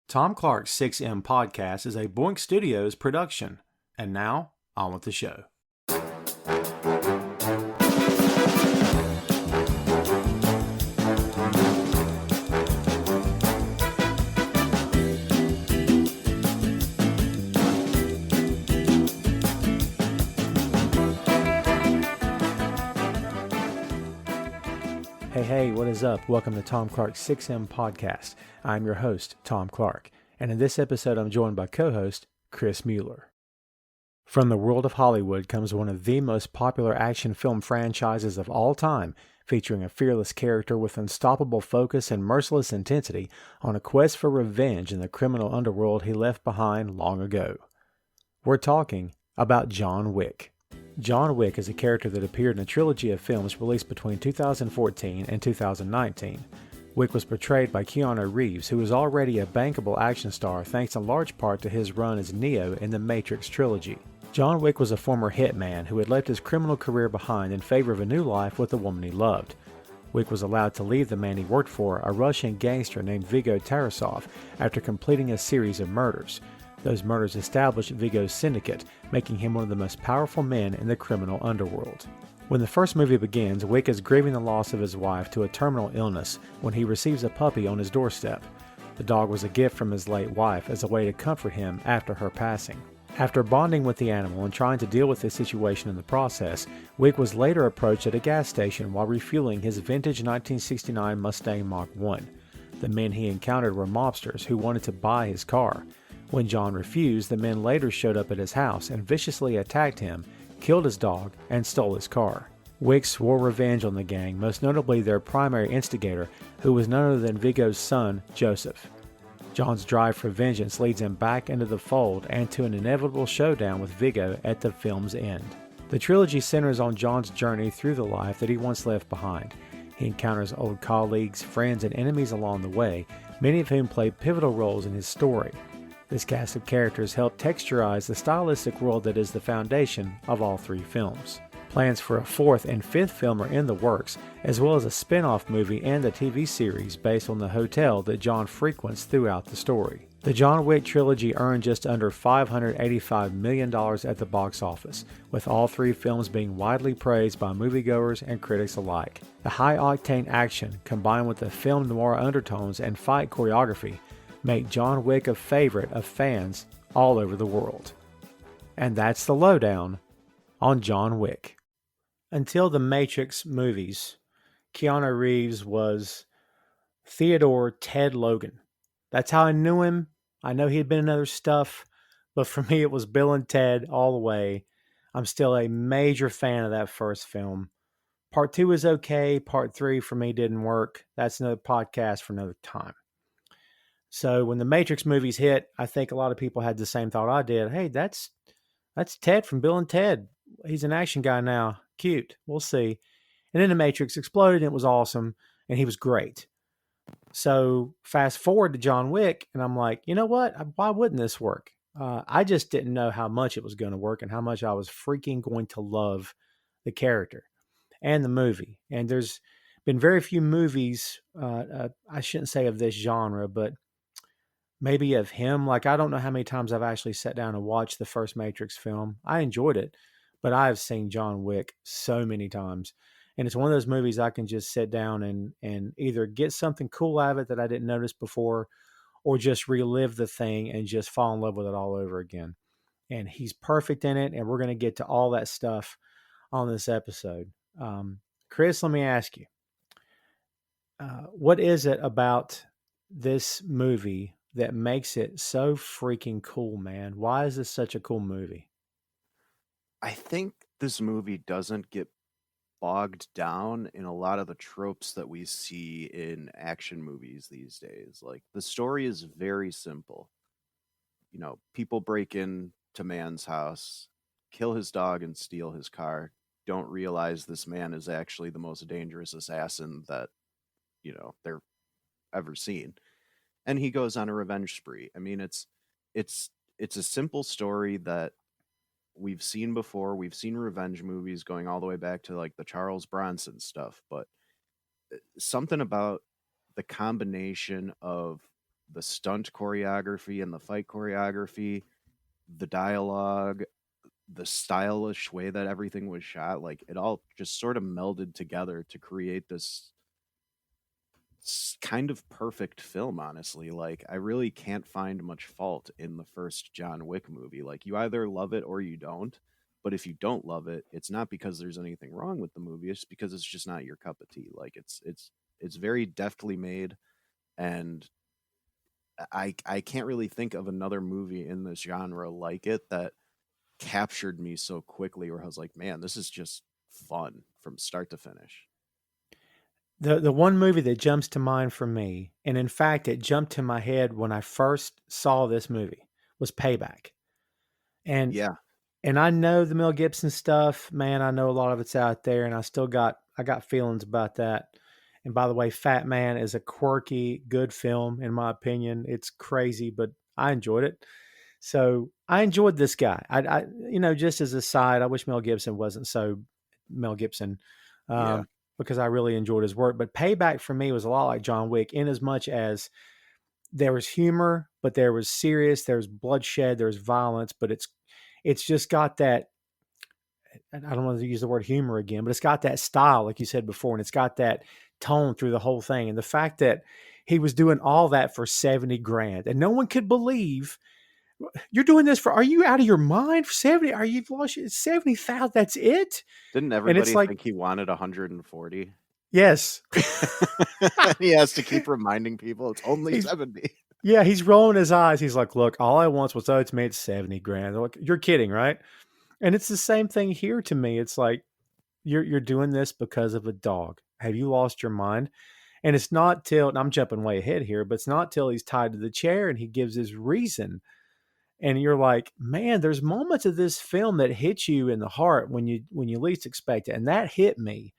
Tom Clark's 6M podcast is a Boink Studios production. And now, on with the show. Hey, what is up? Welcome to Tom Clark's 6M podcast. I'm your host, Tom Clark, and in this episode I'm joined by co-host Chris Mueller. From the world of Hollywood comes one of the most popular action film franchises of all time, featuring a fearless character with unstoppable focus and merciless intensity on a quest for revenge in the criminal underworld he left behind long ago. We're talking about John Wick. John Wick is a character that appeared in a trilogy of films released between 2014 and 2019. Wick was portrayed by Keanu Reeves, who was already a bankable action star thanks in large part to his run as Neo in the Matrix trilogy. John Wick was a former hitman who had left his criminal career behind in favor of a new life with the woman he loved. Wick was allowed to leave the man he worked for, a Russian gangster named Viggo Tarasov, after completing a series of murders. Those murders established Viggo's syndicate, making him one of the most powerful men in the criminal underworld. When the first movie begins, Wick is grieving the loss of his wife to a terminal illness when he receives a puppy on his doorstep. The dog was a gift from his late wife as a way to comfort him after her passing. After bonding with the animal and trying to deal with the situation in the process, Wick was later approached at a gas station while refueling his vintage 1969 Mustang Mach-1. The men he encountered were mobsters who wanted to buy his car. When John refused, the men later showed up at his house and viciously attacked him, killed his dog, and stole his car. Wick swore revenge on the gang, most notably their primary instigator, who was none other than Viggo's son, Joseph. John's drive for vengeance leads him back into the fold and to an inevitable showdown with Viggo at the film's end. The trilogy centers on John's journey through the life that he once left behind. He encounters old colleagues, friends, and enemies along the way, many of whom play pivotal roles in his story. This cast of characters helped texturize the stylistic world that is the foundation of all three films. Plans for a fourth and fifth film are in the works, as well as a spin-off movie and a TV series based on the hotel that John frequents throughout the story. The John Wick trilogy earned just under $585 million at the box office, with all three films being widely praised by moviegoers and critics alike. The high-octane action, combined with the film noir undertones and fight choreography, make John Wick a favorite of fans all over the world. And that's the lowdown on John Wick. Until the Matrix movies, Keanu Reeves was Theodore Ted Logan. That's how I knew him. I know he had been in other stuff, but for me it was Bill and Ted all the way. I'm still a major fan of that first film. Part 2 is okay. Part 3 for me didn't work. That's another podcast for another time. So when the Matrix movies hit, I think a lot of people had the same thought I did. Hey, that's Ted from Bill and Ted. He's an action guy now. Cute. We'll see. And then the Matrix exploded and it was awesome. And he was great. So fast forward to John Wick and I'm like, you know what? Why wouldn't this work? I just didn't know how much it was going to work and how much I was freaking going to love the character and the movie. And there's been very few movies, I shouldn't say of this genre, but maybe of him. Like, I don't know how many times I've actually sat down and watched the first Matrix film. I enjoyed it, but I've seen John Wick so many times. And it's one of those movies I can just sit down and either get something cool out of it that I didn't notice before, or just relive the thing and just fall in love with it all over again. And he's perfect in it. And we're going to get to all that stuff on this episode. Chris, let me ask you, what is it about this movie that makes it so freaking cool, man? Why is this such a cool movie? I think this movie doesn't get bogged down in a lot of the tropes that we see in action movies these days. Like, the story is very simple. You know, people break in to man's house, kill his dog and steal his car, don't realize this man is actually the most dangerous assassin that, they're ever seen. And he goes on a revenge spree. I mean, it's a simple story that we've seen before. We've seen revenge movies going all the way back to like the Charles Bronson stuff, but something about the combination of the stunt choreography and the fight choreography, the dialogue, the stylish way that everything was shot, like it all just sort of melded together to create this kind of perfect film, honestly. Like I really can't find much fault in the first John Wick movie. Like you either love it or you don't. But if you don't love it, it's not because there's anything wrong with the movie. It's because it's just not your cup of tea. Like it's very deftly made, and I can't really think of another movie in this genre like it that captured me so quickly where I was like, man, this is just fun from start to finish. The one movie that jumps to mind for me, and in fact, it jumped to my head when I first saw this movie, was Payback. And Yeah, and I know the Mel Gibson stuff, man. I know a lot of it's out there, and I got feelings about that. And by the way, Fat Man is a quirky, good film in my opinion. It's crazy, but I enjoyed it. So I enjoyed this guy. Just as a side, I wish Mel Gibson wasn't so Mel Gibson, yeah. um, because I really enjoyed his work. But Payback for me was a lot like John Wick, in as much as there was humor, but there was serious, there was bloodshed, there was violence, but it's just got that. I don't want to use the word humor again, but it's got that style, like you said before, and it's got that tone through the whole thing. And the fact that he was doing all that for 70 grand, and no one could believe you're doing this for, are you out of your mind for 70? Are you lost 70,000? That's it. Didn't And it's everybody like, think he wanted 140? yes, He has to keep reminding people it's only he's, 70. yeah, he's rolling his eyes. He's like, look, all I want was, oh, it's made 70 grand. They're like, you're kidding, right? And it's the same thing here to me. It's like, you're doing this because of a dog. Have you lost your mind? And it's not till, and I'm jumping way ahead here, but it's not till he's tied to the chair and he gives his reason. And you're like, man, there's moments of this film that hit you in the heart when you least expect it. And that hit me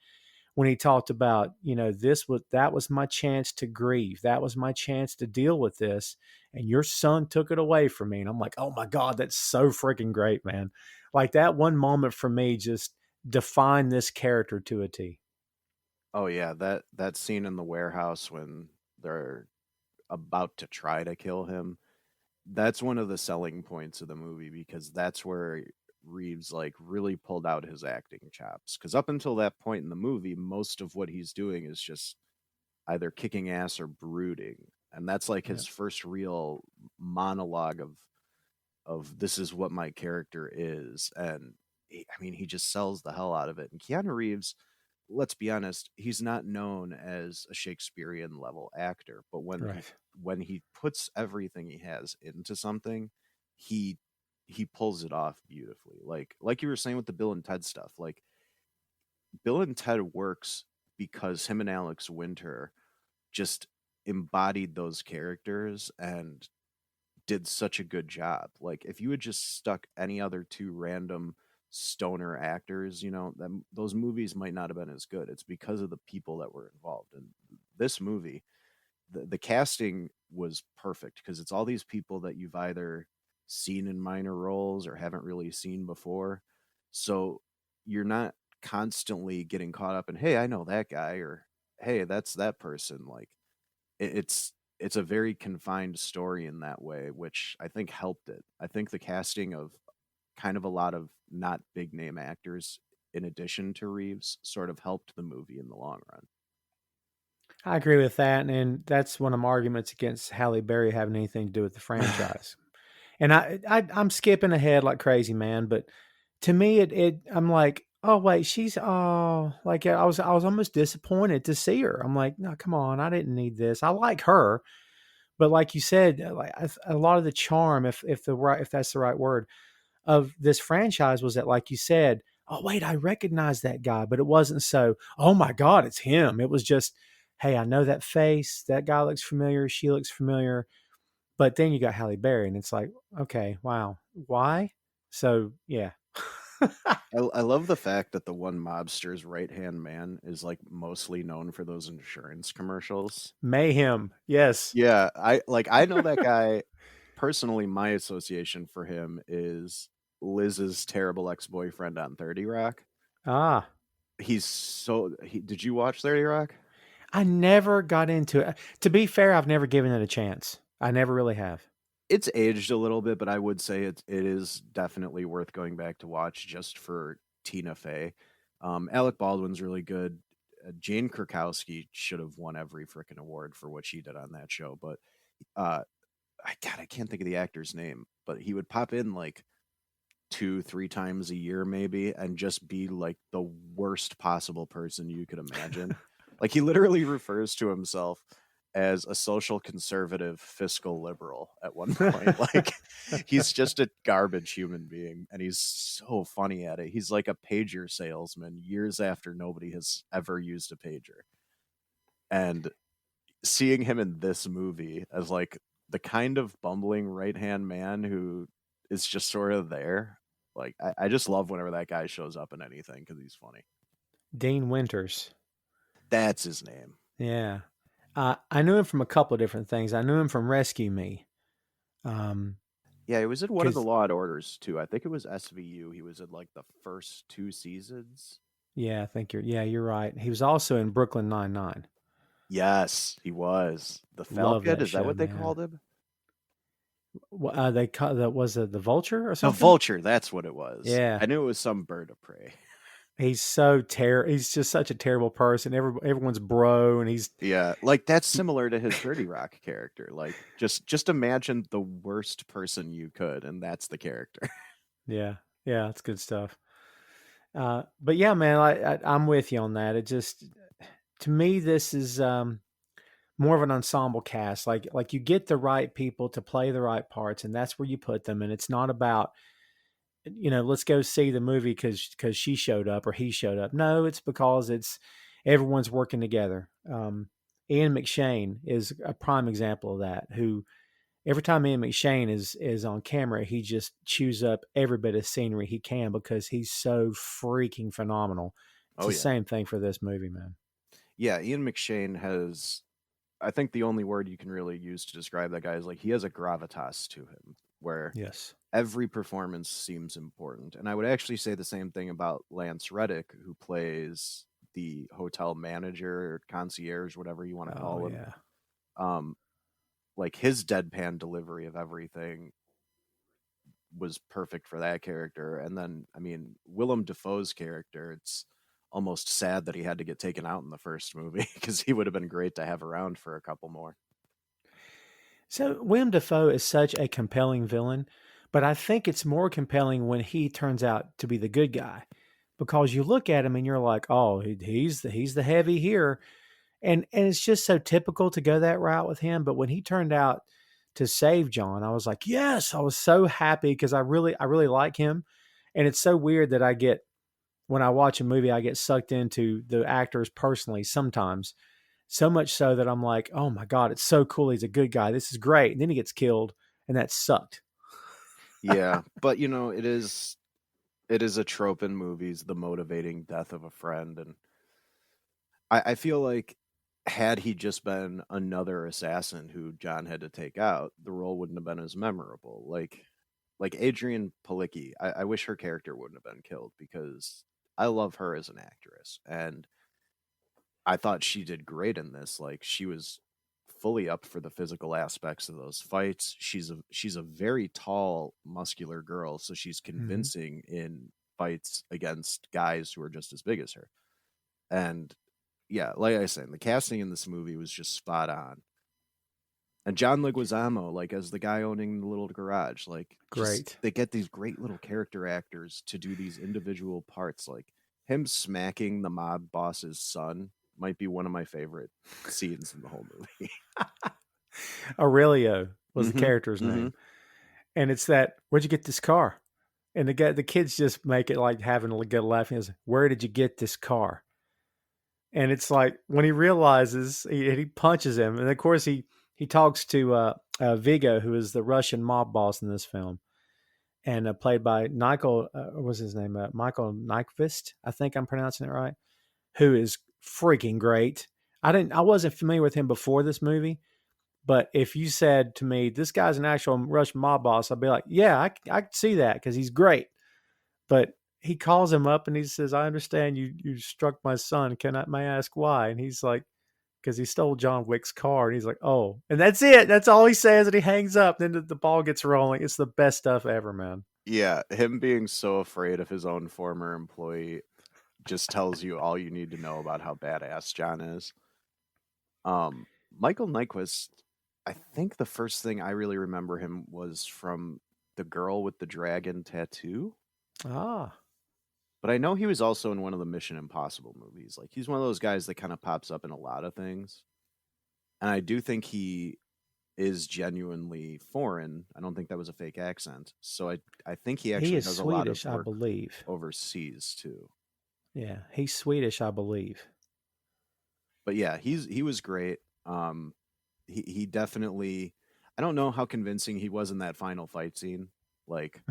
when he talked about, that was my chance to grieve. That was my chance to deal with this. And your son took it away from me. And I'm like, oh my God, that's so freaking great, man. Like that one moment for me just defined this character to a T. Oh yeah, that scene in the warehouse when they're about to try to kill him. That's one of the selling points of the movie because that's where Reeves like really pulled out his acting chops. Because up until that point in the movie, most of what he's doing is just either kicking ass or brooding, and that's like Yeah. his first real monologue of this is what my character is, and I mean he just sells the hell out of it. And Keanu Reeves, let's be honest, he's not known as a Shakespearean level actor, but Right. when he puts everything he has into something, he he pulls it off beautifully. Like you were saying with the Bill and Ted stuff, like Bill and Ted works because him and Alex Winter just embodied those characters and did such a good job. Like if you had just stuck any other two random stoner actors, them those movies might not have been as good. It's because of the people that were involved. And this movie, the casting was perfect because it's all these people that you've either seen in minor roles or haven't really seen before. So you're not constantly getting caught up in, hey, I know that guy, or hey, that's that person. Like it's a very confined story in that way, which I think helped it. I think the casting of kind of a lot of not big name actors in addition to Reeves sort of helped the movie in the long run. I agree with that. And that's one of my arguments against Halle Berry having anything to do with the franchise. And I'm skipping ahead like crazy, man. But to me, I'm like, oh wait, like I was almost disappointed to see her. I'm like, no, come on, I didn't need this. I like her, but like you said, like a lot of the charm, if that's the right word, of this franchise was that, like you said, oh wait, I recognize that guy, but it wasn't so. Oh my God, it's him. It was just, hey, I know that face. That guy looks familiar. She looks familiar. But then you got Halle Berry, and it's like, okay, wow, why? So yeah, I love the fact that the one mobster's right hand man is like mostly known for those insurance commercials. mayhem. Yes. Yeah, I know that guy personally. My association for him is Liz's terrible ex boyfriend on 30 Rock. Ah, Did you watch 30 Rock? I never got into it. To be fair, I've never given it a chance. I never really have. It's aged a little bit, but I would say it is definitely worth going back to watch just for Tina Fey. Alec Baldwin's really good. Jane Krakowski should have won every freaking award for what she did on that show, but uh, I can't think of the actor's name, but he would pop in like 2, 3 times a year maybe and just be like the worst possible person you could imagine. Like he literally refers to himself as a social conservative fiscal liberal at one point. Like he's just a garbage human being and he's so funny at it. He's like a pager salesman years after nobody has ever used a pager. And seeing him in this movie as like the kind of bumbling right hand man who is just sort of there. Like I just love whenever that guy shows up in anything because he's funny. Dane Winters. That's his name. Yeah. I knew him from a couple of different things. I knew him from Rescue Me. Um, Yeah, he was in one of the cause Law and Orders too. I think it was SVU. He was in like the first 2 seasons. yeah, I think you're right. He was also in Brooklyn Nine-Nine. Yes, he was the Love Falcon. that Is that show, what they man. called him? They call that was it the Vulture or The something? Vulture. That's what it was. Yeah. I knew it was some bird of prey. He's just such a terrible person. Everyone's bro, and he's Yeah, like that's similar to his 30 Rock character. Like just imagine the worst person you could, and that's the character. yeah, yeah, it's good stuff. But yeah, man, I'm with you on that. It just to me this is more of an ensemble cast. Like you get the right people to play the right parts, and that's where you put them. And it's not about let's go see the movie because she showed up or he showed up. No, it's because it's everyone's working together. Ian McShane is a prime example of that. Who every time Ian McShane is on camera, he just chews up every bit of scenery he can because he's so freaking phenomenal. It's Oh the yeah. same thing for this movie, man. Yeah, Ian McShane has I think the only word you can really use to describe that guy is like he has a gravitas to him where Yes. every performance seems important. And I would actually say the same thing about Lance Reddick, who plays the hotel manager or concierge, whatever you want to Oh call him. yeah. Um, like his deadpan delivery of everything was perfect for that character. And then, I mean, Willem Dafoe's character, it's almost sad that he had to get taken out in the first movie because he would have been great to have around for a couple more. So Willem Dafoe is such a compelling villain, but I think it's more compelling when he turns out to be the good guy, because you look at him and you're like, oh, he's the heavy here, and it's just so typical to go that route with him. But when he turned out to save John, I was like, yes, I was so happy because I really like him, and it's so weird that I get when I watch a movie, I get sucked into the actors personally sometimes. So much so that I'm like, oh my God, it's so cool. He's a good guy. This is great. And then he gets killed, and that sucked. Yeah, but it is a trope in movies, the motivating death of a friend, and I feel like had he just been another assassin who John had to take out, the role wouldn't have been as memorable. Like Adrian Palicki, I wish her character wouldn't have been killed because I love her as an actress, and I thought she did great in this. Like she was fully up for the physical aspects of those fights. She's a very tall, muscular girl, so she's Mm-hmm. convincing in fights against guys who are just as big as her. And yeah, like I said, the casting in this movie was just spot on. And John Leguizamo, like as the guy owning the little garage, like just Great. they get these great little character actors to do these individual parts. Like him smacking the mob boss's son might be one of my favorite scenes in the whole movie. Aurelio was the Mm-hmm. character's Mm-hmm. name. And it's that, where'd you get this car? And the kids just make it like having a good laugh. He goes, where did you get this car? And it's like when he realizes he punches him. And of course he talks to Vigo, who is the Russian mob boss in this film. And played by Michael, what was his name? Michael Nyqvist, I think I'm pronouncing it right, who is freaking great. I wasn't familiar with him before this movie, but if you said to me, this guy's an actual Russian mob boss, I'd be like, yeah, I could see that because he's great. But he calls him up and he says, I understand you struck my son. May I ask why? And he's like, because he stole John Wick's car, and he's like, "Oh," and that's it. That's all he says, and he hangs up. Then the ball gets rolling. It's the best stuff ever, man. Yeah, him being so afraid of his own former employee just tells you all you need to know about how badass John is. Um, Michael Nyquist, I think the first thing I really remember him was from The Girl with the Dragon Tattoo. Ah, But I know he was also in one of the Mission Impossible movies. Like he's one of those guys that kind of pops up in a lot of things. And I do think he is genuinely foreign. I don't think that was a fake accent. So I think he he actually is does a lot of Swedish, I work believe. overseas too. Yeah, he's Swedish, I believe. But yeah, he was great. He definitely, I don't know how convincing he was in that final fight scene. Like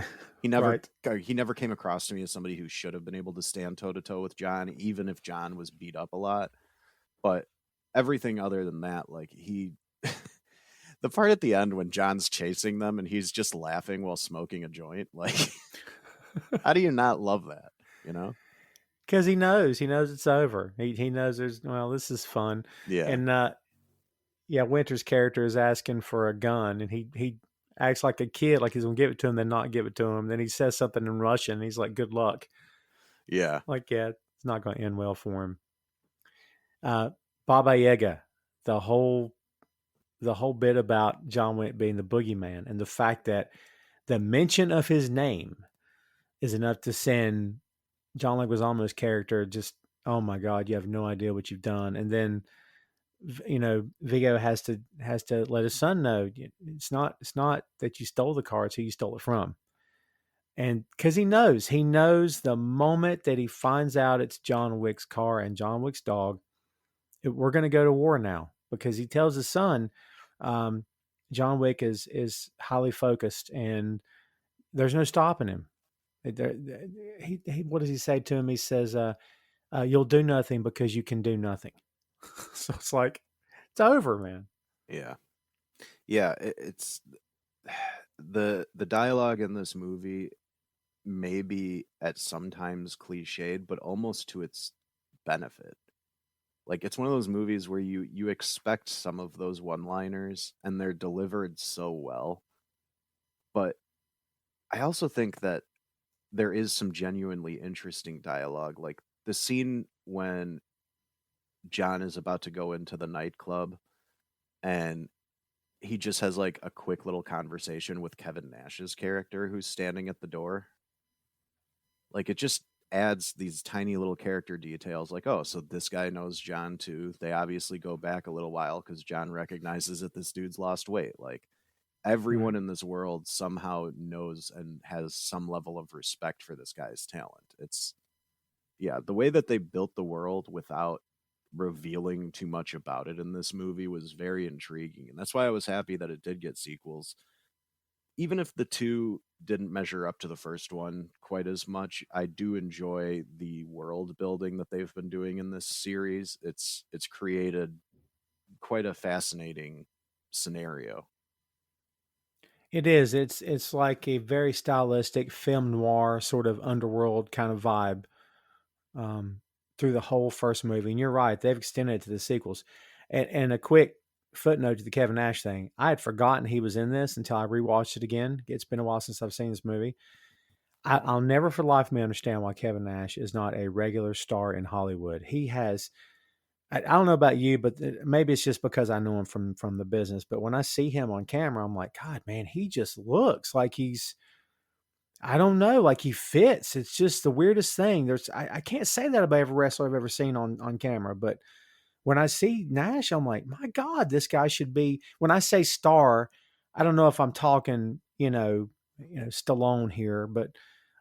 Right. he never came across to me as somebody who should have been able to stand toe to toe with John, even if John was beat up a lot. But everything other than that, like he the part at the end when John's chasing them and he's just laughing while smoking a joint, like how do you not love that? You know? Because he knows it's over. He knows there's this is fun, Yeah. and yeah, Winter's character is asking for a gun, and he acts like a kid, like he's gonna give it to him, then not give it to him. Then he says something in Russian. And he's like, "Good luck." Yeah. Like, yeah, it's not going to end well for him. Uh, Baba Yaga, the whole the whole bit about John Wick being the boogeyman, and the fact that the mention of his name is enough to send John Leguizamo's character just, oh my god, you have no idea what you've done. And then Vigo has to let his son know it's not that you stole the car, it's who you stole it from. And because he knows the moment that he finds out it's John Wick's car and John Wick's dog, we're going to go to war now. Because he tells his son, um, John Wick is highly focused and there's no stopping him. What does he say to him? He says, "You'll do nothing because you can do nothing." So it's like it's over, man. Yeah. Yeah, it's the dialogue in this movie may be at sometimes cliched, but almost to its benefit. Like it's one of those movies where you expect some of those one-liners and they're delivered so well. But I also think that there is some genuinely interesting dialogue. Like the scene when John is about to go into the nightclub and he just has like a quick little conversation with Kevin Nash's character who's standing at the door. Like it just adds these tiny little character details like, oh, so this guy knows John too. They obviously go back a little while because John recognizes that this dude's lost weight. Like Right. everyone in this world somehow knows and has some level of respect for this guy's talent. It's yeah, the way that they built the world without revealing too much about it in this movie was very intriguing. And that's why I was happy that it did get sequels. Even if the two didn't measure up to the first one quite as much, I do enjoy the world building that they've been doing in this series. It's created quite a fascinating scenario. It is. It's like a very stylistic film noir sort of underworld kind of vibe um, through the whole first movie. And you're right; they've extended it to the sequels. And a quick footnote to the Kevin Nash thing: I had forgotten he was in this until I rewatched it again. It's been a while since I've seen this movie. I'll never for the life of me understand why Kevin Nash is not a regular star in Hollywood. He has I don't know about you, but maybe it's just because I know him from the business. But when I see him on camera, I'm like, God, man, he just looks like I don't know, like he fits. It's just the weirdest thing. I can't say that about every wrestler I've ever seen on camera, but when I see Nash, I'm like, my God, this guy should be. When I say star, I don't know if I'm talking, Stallone here, but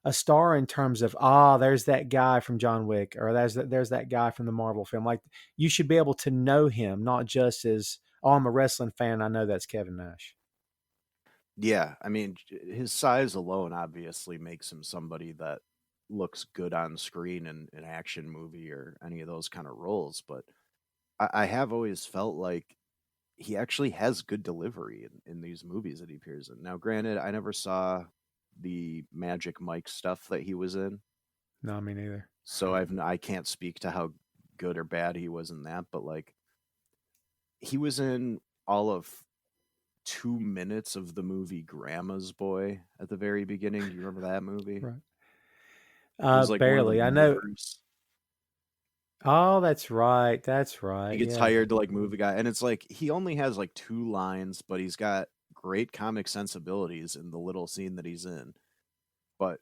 a star in terms of there's that guy from John Wick, or there's that guy from the Marvel film. Like you should be able to know him, not just as I'm a wrestling fan. I know that's Kevin Nash. Yeah, I mean, his size alone obviously makes him somebody that looks good on screen in an action movie or any of those kind of roles. But I have always felt like he actually has good delivery in these movies that he appears in. Now, granted, I never saw the Magic Mike stuff that he was in, No, me neither. so I can't speak to how good or bad he was in that. But like he was in all of 2 minutes of the movie Grandma's Boy at the very beginning. Do you remember that movie? Right. He was like one of the Barely. I know. movers. Oh, that's right. That's He right. gets Yeah. hired to like move a guy, and it's like he only has like 2 lines, but he's got great comic sensibilities in the little scene that he's in. But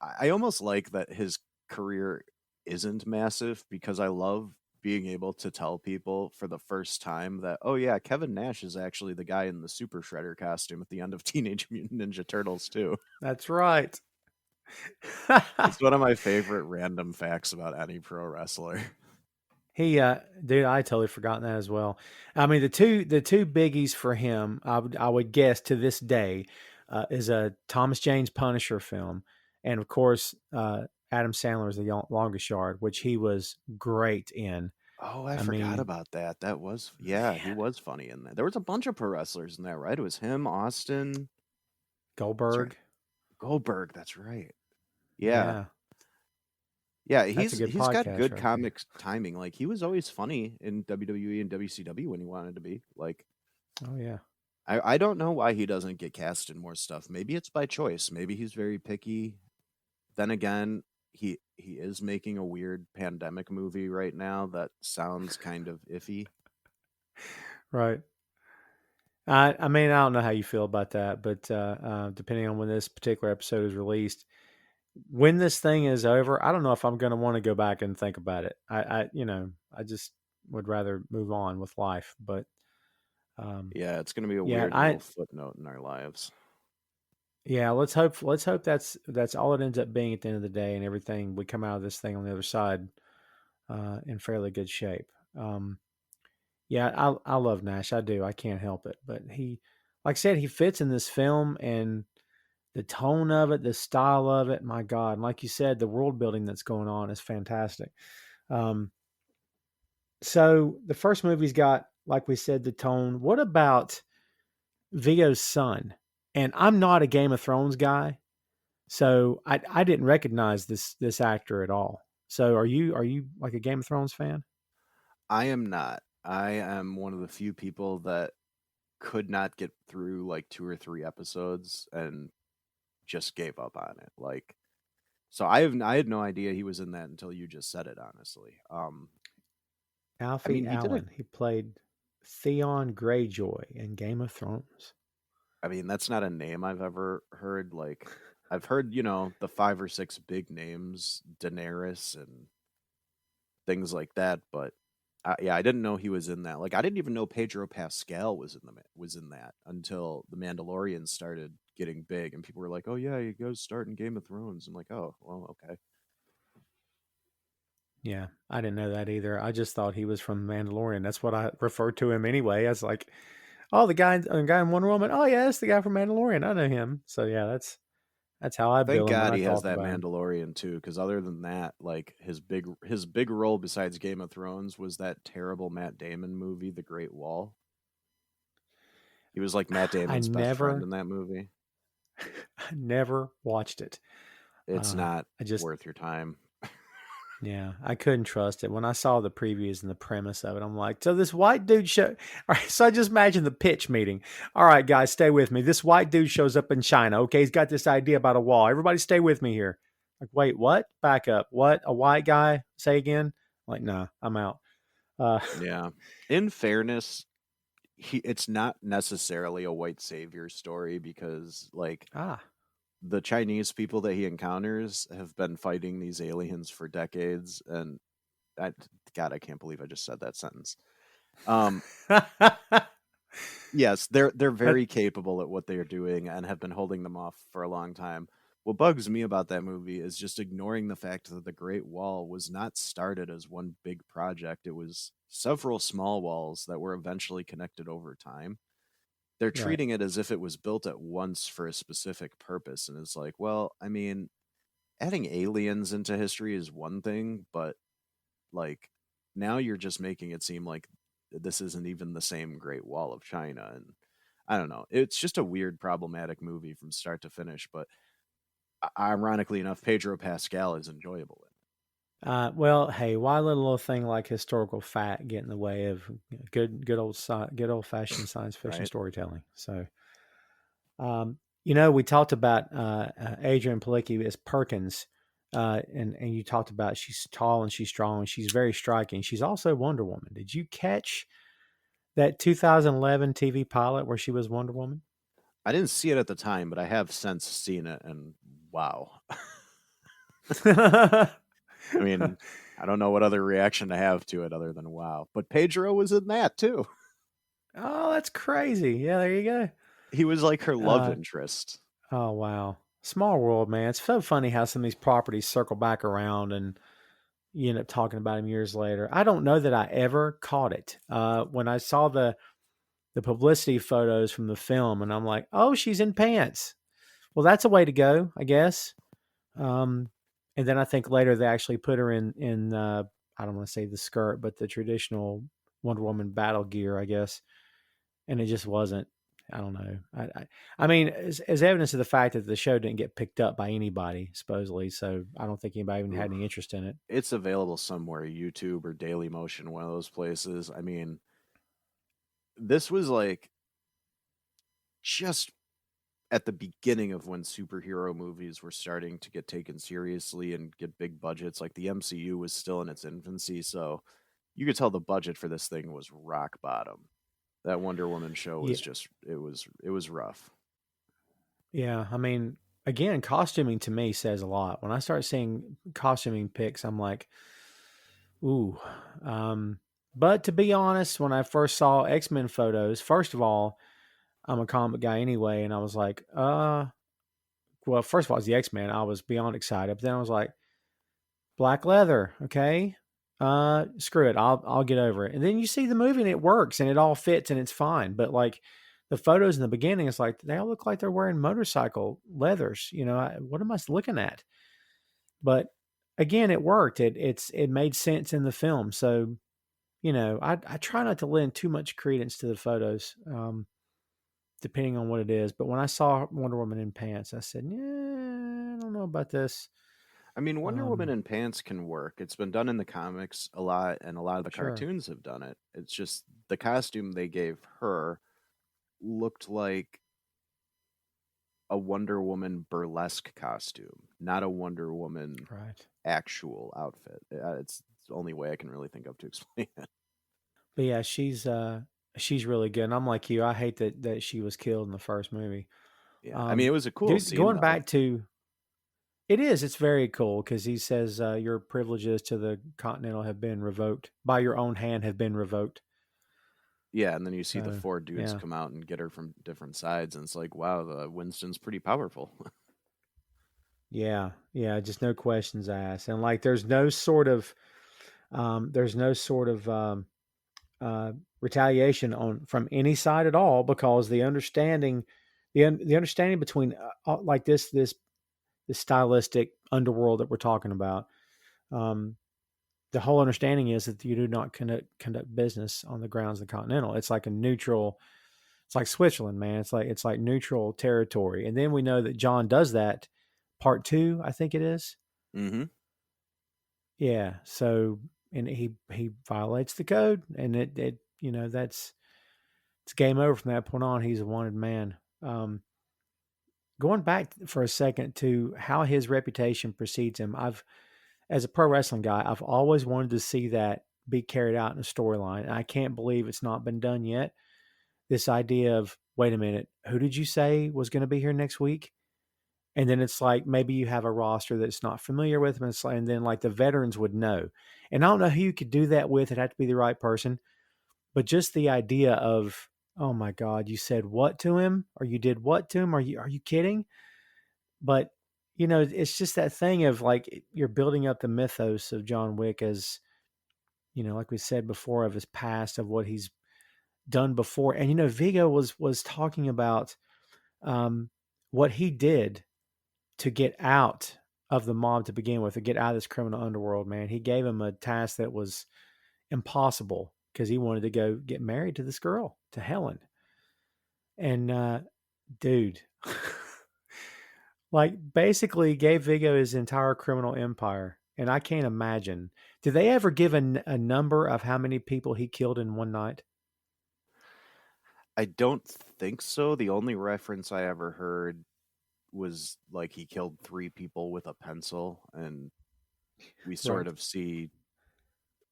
I almost like that his career isn't massive because I love being able to tell people for the first time that, oh yeah, Kevin Nash is actually the guy in the Super Shredder costume at the end of Teenage Mutant Ninja Turtles too. That's right. It's one of my favorite random facts about any pro wrestler. Dude, I totally forgotten that as well. I mean, the two biggies for him, I would guess to this day, is a Thomas Jane's Punisher film, and of course, Adam Sandler's The Longest Yard, which he was great in. Oh, I I forgot mean, about that. That was, yeah, he man, was funny in that. There was a bunch of pro wrestlers in that, right? It was him, Austin. That's right. Goldberg, Goldberg. That's right. Yeah. yeah, Yeah, that's a good he's got podcast good right there. comics timing. Like he was always funny in WWE and WCW when he wanted to be. Like Oh yeah, I don't know why he doesn't get cast in more stuff. Maybe it's by choice. Maybe he's very picky. Then again, he is making a weird pandemic movie right now that sounds kind of iffy. right. I mean, I don't know how you feel about that, but depending on when this particular episode is released, when this thing is over, I don't know if I'm going to want to go back and think about it. I just would rather move on with life. But um, Yeah, it's going to be a yeah, weird little footnote in our lives. yeah, let's hope that's all it ends up being at the end of the day, and everything we come out of this thing on the other side in fairly good shape. Yeah, I love Nash, I do, I can't help it. But like I said, he fits in this film, and the tone of it, the style of it, my God, and like you said, the world building that's going on is fantastic. Um, So the first movie's got, like we said, the tone. What about Vito's son? And I'm not a Game of Thrones guy, so I didn't recognize this actor at all. So are you like a Game of Thrones fan? I am not. I am one of the few people that could not get through like 2 or 3 episodes and just gave up on it. Like so I had no idea he was in that until you just said it, honestly. I Alfie mean, he did a Allen. He played Theon Greyjoy in Game of Thrones. I mean, that's not a name I've ever heard. Like, I've heard, the 5 or 6 big names, Daenerys and things like that. But yeah, I didn't know he was in that. Like, I didn't even know Pedro Pascal was in that until the Mandalorian started getting big, and people were like, "Oh yeah, he goes starting Game of Thrones." I'm like, "Oh, well, okay." Yeah, I didn't know that either. I just thought he was from Mandalorian. That's what I referred to him anyway. I was like, oh, the guy in Wonder Woman. Oh yeah, that's the guy from Mandalorian. I know him. So yeah, that's how I Thank bill him when God I he has talk that about him. Mandalorian too, because other than that, like his big role besides Game of Thrones was that terrible Matt Damon movie, The Great Wall. He was like Matt I Damon's best friend never, in that movie. I never watched it. It's not I just, worth your time. yeah, I couldn't trust it. When I saw the previews and the premise of it, I'm like, so this white dude show. All right, so I just imagine the pitch meeting. All right, guys, stay with me. This white dude shows up in China. Okay, he's got this idea about a wall. Everybody, stay with me here. Like, wait, what? Back up. What? A white guy? Say again? I'm like, nah, I'm out. Uh, Yeah. In fairness, it's not necessarily a white savior story because like ah, the Chinese people that he encounters have been fighting these aliens for decades and I God, I can't believe I just said that sentence. Um yes, they're but very capable at what they are doing and have been holding them off for a long time. What bugs me about that movie is just ignoring the fact that the Great Wall was not started as one big project. It was several small walls that were eventually connected over time. They're right, treating it as if it was built at once for a specific purpose. And it's like, well, I mean, adding aliens into history is one thing, but like now you're just making it seem like this isn't even the same Great Wall of China. And I don't know. It's just a weird, problematic movie from start to finish. But ironically enough, Pedro Pascal is enjoyable in it. Well, hey, why let a little thing like historical fact get in the way of good old fashioned science fiction Right? storytelling? So, we talked about Adrian Palicki as Perkins, and you talked about she's tall and she's strong and she's very striking. She's also Wonder Woman. Did you catch that 2011 TV pilot where she was Wonder Woman? I didn't see it at the time, but I have since seen it, and wow. I mean, I don't know what other reaction to have to it other than wow. But Pedro was in that too. Oh, that's crazy. Yeah, there you go. He was like her love Uh, interest. oh, wow. Small world, man. It's so funny how some of these properties circle back around and you end up talking about him years later. I don't know that I ever caught it. When I saw the publicity photos from the film, and I'm like, oh, she's in pants. Well, that's a way to go, I guess. Um, and then I think later they actually put her in I don't want to say the skirt, but the traditional Wonder Woman battle gear, I guess. And it just wasn't. I don't know. I mean, as evidence of the fact that the show didn't get picked up by anybody, supposedly. So I don't think anybody even had Oof. any interest in it. It's available somewhere, YouTube or Daily Motion, one of those places. I mean, this was like just at the beginning of when superhero movies were starting to get taken seriously and get big budgets. Like the MCU was still in its infancy, so you could tell the budget for this thing was rock bottom. That Wonder Woman show Yeah, was just it was rough. yeah. I mean, again, costuming to me says a lot. When I start seeing costuming pics, I'm like, ooh. Um, but to be honest, when I first saw X-Men photos, first of all, I'm a comic guy anyway, and I was like, well, first of all, it's the X-Men. I was beyond excited, but then I was like, black leather, okay? Screw it. I'll get over it. And then you see the movie and it works and it all fits and it's fine. But like the photos in the beginning, it's like they all look like they're wearing motorcycle leathers. What am I looking at? But again, it worked. It made sense in the film. So I try not to lend too much credence to the photos, depending on what it is. But when I saw Wonder Woman in pants, I said, yeah, I don't know about this. I mean, Wonder Woman Um, in pants can work. It's been done in the comics a lot, and a lot of the sure. cartoons have done it. It's just the costume they gave her looked like a Wonder Woman burlesque costume, not a Wonder Woman Right. actual outfit. It's the only way I can really think of to explain it. But yeah, she's really good. And I'm like you, I hate that she was killed in the first movie. Yeah, I mean, it Um, was a cool dude, scene going though. back to it's very cool because he says your privileges to the Continental have been revoked by your own hand have been revoked. Yeah, and then you see the So four dudes yeah, come out and get her from different sides, and it's like, wow, the Winston's pretty powerful. yeah, just no questions asked, and like there's no sort of retaliation on from any side at all because the understanding between like this stylistic underworld that we're talking about. Um, the whole understanding is that you do not conduct business on the grounds of the Continental. It's like a neutral. It's like Switzerland, man. It's like neutral territory. And then we know that John does that. Part two, I think it is. Mm-hmm. Yeah. So and he violates the code, and it that's it's game over from that point on. He's a wanted man. Going back for a second to how his reputation precedes him, as a pro wrestling guy, I've always wanted to see that be carried out in a storyline. And I can't believe it's not been done yet. This idea of, wait a minute, who did you say was going to be here next week? And then it's like maybe you have a roster that's not familiar with them, and then like the veterans would know. And I don't know who you could do that with. It'd have to be the right person. But just the idea of, oh my God, you said what to him, or you did what to him? Are you kidding? But it's just that thing of like you're building up the mythos of John Wick as like we said before, of his past, of what he's done before. And Vigo was talking about um, what he did to get out of the mob to begin with, to get out of this criminal underworld. Man, he gave him a task that was impossible because he wanted to go get married to this girl, to Helen. And dude, like basically gave Vigo his entire criminal empire And I can't imagine. Did they ever give a number of how many people he killed in one night? I don't think so. The only reference I ever heard was like he killed 3 people with a pencil, and we sort Right. of see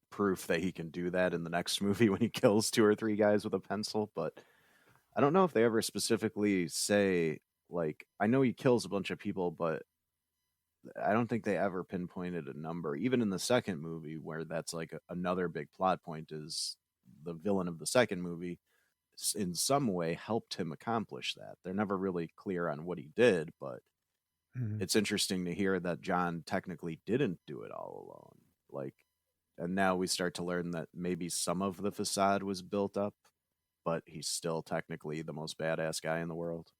proof that he can do that in the next movie when he kills 2 or 3 guys with a pencil. But I don't know if they ever specifically say, like, I know he kills a bunch of people, but I don't think they ever pinpointed a number. Even in the second movie, where that's like another big plot point, is the villain of the second movie in some way helped him accomplish that. They're never really clear on what he did, but Mhm. it's interesting to hear that John technically didn't do it all alone. Like, and now we start to learn that maybe some of the facade was built up, but he's still technically the most badass guy in the world.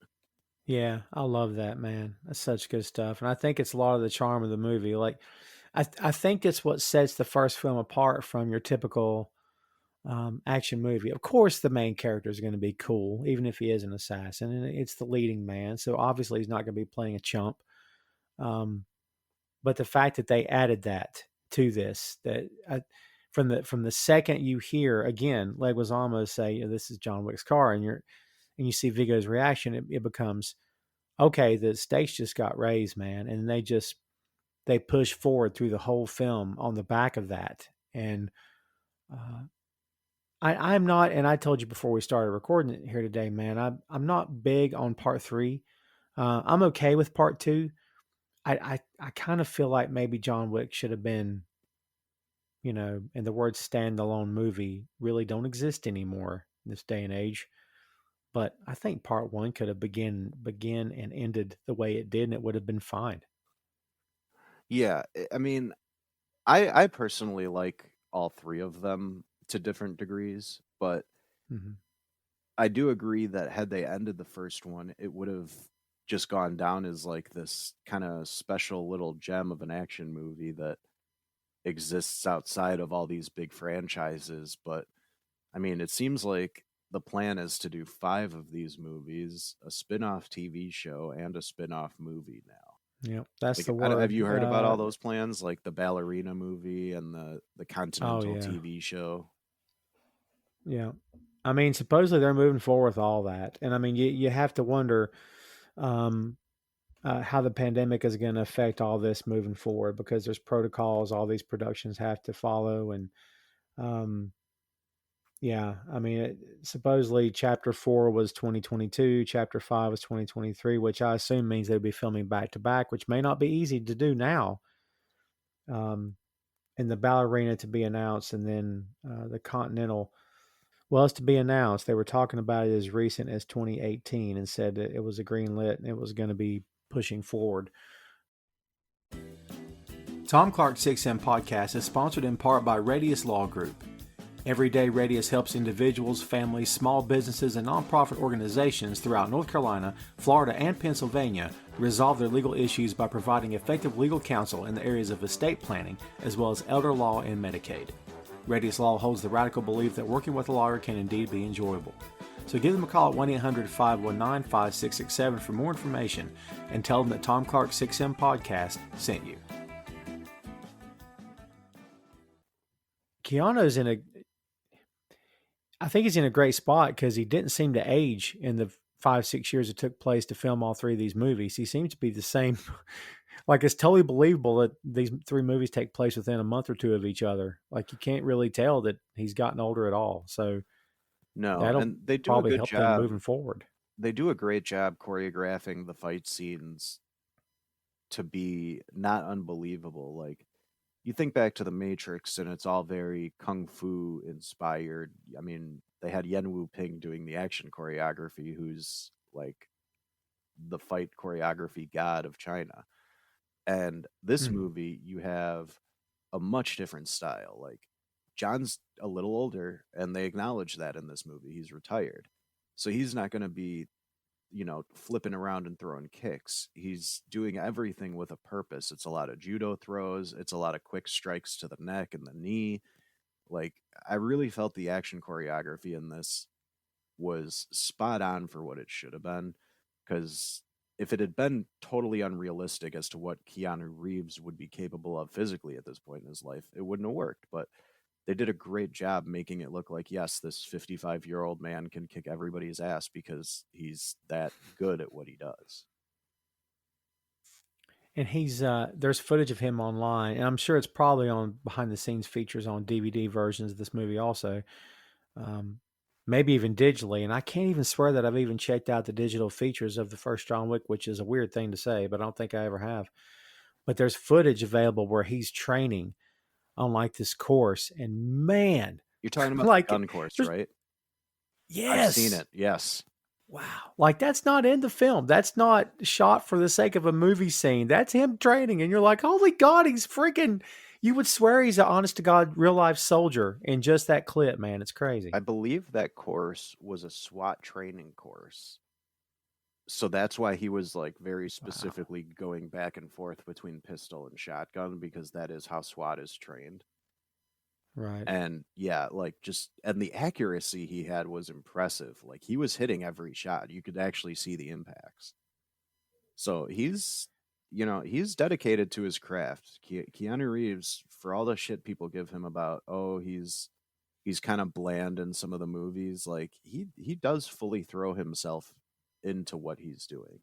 Yeah, I love that, man. That's such good stuff, and I think it's a lot of the charm of the movie. Like, I think it's what sets the first film apart from your typical action movie. Of course, the main character is going to be cool, even if he is an assassin, and it's the leading man. So obviously, he's not going to be playing a chump. Um, but the fact that they added that to this, from the second you hear again Leguizamo say, "This is John Wick's car," and you see Viggo's reaction, it becomes okay. The stakes just got raised, man, and they push forward through the whole film on the back of that. And uh, I'm not, and I told you before we started recording it here today, man. I'm not big on part three. I'm okay with part two. I kind of feel like maybe John Wick should have been, and the words standalone movie really don't exist anymore in this day and age. But I think part one could have begin and ended the way it did, and it would have been fine. Yeah, I mean, I personally like all 3 of them to different degrees, but Hmm. I do agree that had they ended the first one, it would have just gone down as like this kind of special little gem of an action movie that exists outside of all these big franchises. But I mean, it seems like the plan is to do 5 of these movies, a spin-off TV show, and a spin-off movie now. Yeah, that's Like, the have word. you heard about all those plans, like the ballerina movie and the Oh Continental yeah, TV show? yeah. I mean, supposedly they're moving forward with all that, and I mean, you have to wonder um, how the pandemic is going to affect all this moving forward because there's protocols all these productions have to follow, and um, yeah, I mean, supposedly Chapter 4 was 2022, Chapter 5 was 2023, which I assume means they'll be filming back to back, which may not be easy to do now. Um, and the ballerina to be announced, and then the Continental. Well, it's to be announced. They were talking about it as recent as 2018 and said that it was a green lit and it was going to be pushing forward. Tom Clark's 6M podcast is sponsored in part by Radius Law Group. Every day, Radius helps individuals, families, small businesses, and nonprofit organizations throughout North Carolina, Florida, and Pennsylvania resolve their legal issues by providing effective legal counsel in the areas of estate planning, as well as elder law and Medicaid. Radius Law holds the radical belief that working with a lawyer can indeed be enjoyable. So give them a call at 1-800-519-5667 for more information and tell them that Tom Clark's 6M podcast sent you. Keanu's I think he's in a great spot because he didn't seem to age in the 5-6 years it took place to film all 3 of these movies. He seems to be the same. Like, it's totally believable that these 3 movies take place within a month or 2 of each other. Like, you can't really tell that he's gotten older at all. So No, that'll and they do a probably good help them job. moving forward. They do a great job choreographing the fight scenes to be not unbelievable. Like, you think back to the Matrix and it's all very kung fu inspired. I mean, they had Yen Wu Ping doing the action choreography, who's like the fight choreography god of China. And this Mhm. movie, you have a much different style. Like, John's a little older, and they acknowledge that in this movie. He's retired. So he's not going to be, flipping around and throwing kicks. He's doing everything with a purpose. It's a lot of judo throws, it's a lot of quick strikes to the neck and the knee. Like, I really felt the action choreography in this was spot on for what it should have been, because if it had been totally unrealistic as to what Keanu Reeves would be capable of physically at this point in his life, it wouldn't have worked. But they did a great job making it look like, yes, this 55-year-old man can kick everybody's ass because he's that good at what he does. And he's there's footage of him online, and I'm sure it's probably on behind the scenes features on DVD versions of this movie also, um, maybe even digitally. And I can't even swear that I've even checked out the digital features of the first John Wick, which is a weird thing to say, but I don't think I ever have. But there's footage available where he's training on like this course, and man, You're talking about the like gun course, there's right? I've seen yes. it. Yes. Wow. Like that's not in the film. That's not shot for the sake of a movie scene. That's him training. And you're like, holy God, he's freaking, you would swear he's an honest to God, real life soldier in just that clip, man. It's crazy. I believe that course was a SWAT training course. So that's why he was like very Wow. specifically going back and forth between pistol and shotgun, because that is how SWAT is trained. Right. And yeah, like just and the accuracy he had was impressive. Like he was hitting every shot. You could actually see the impacts. So he's dedicated to his craft. Keanu Reeves, for all the shit people give him about, oh, he's kind of bland in some of the movies, like he does fully throw himself into what he's doing.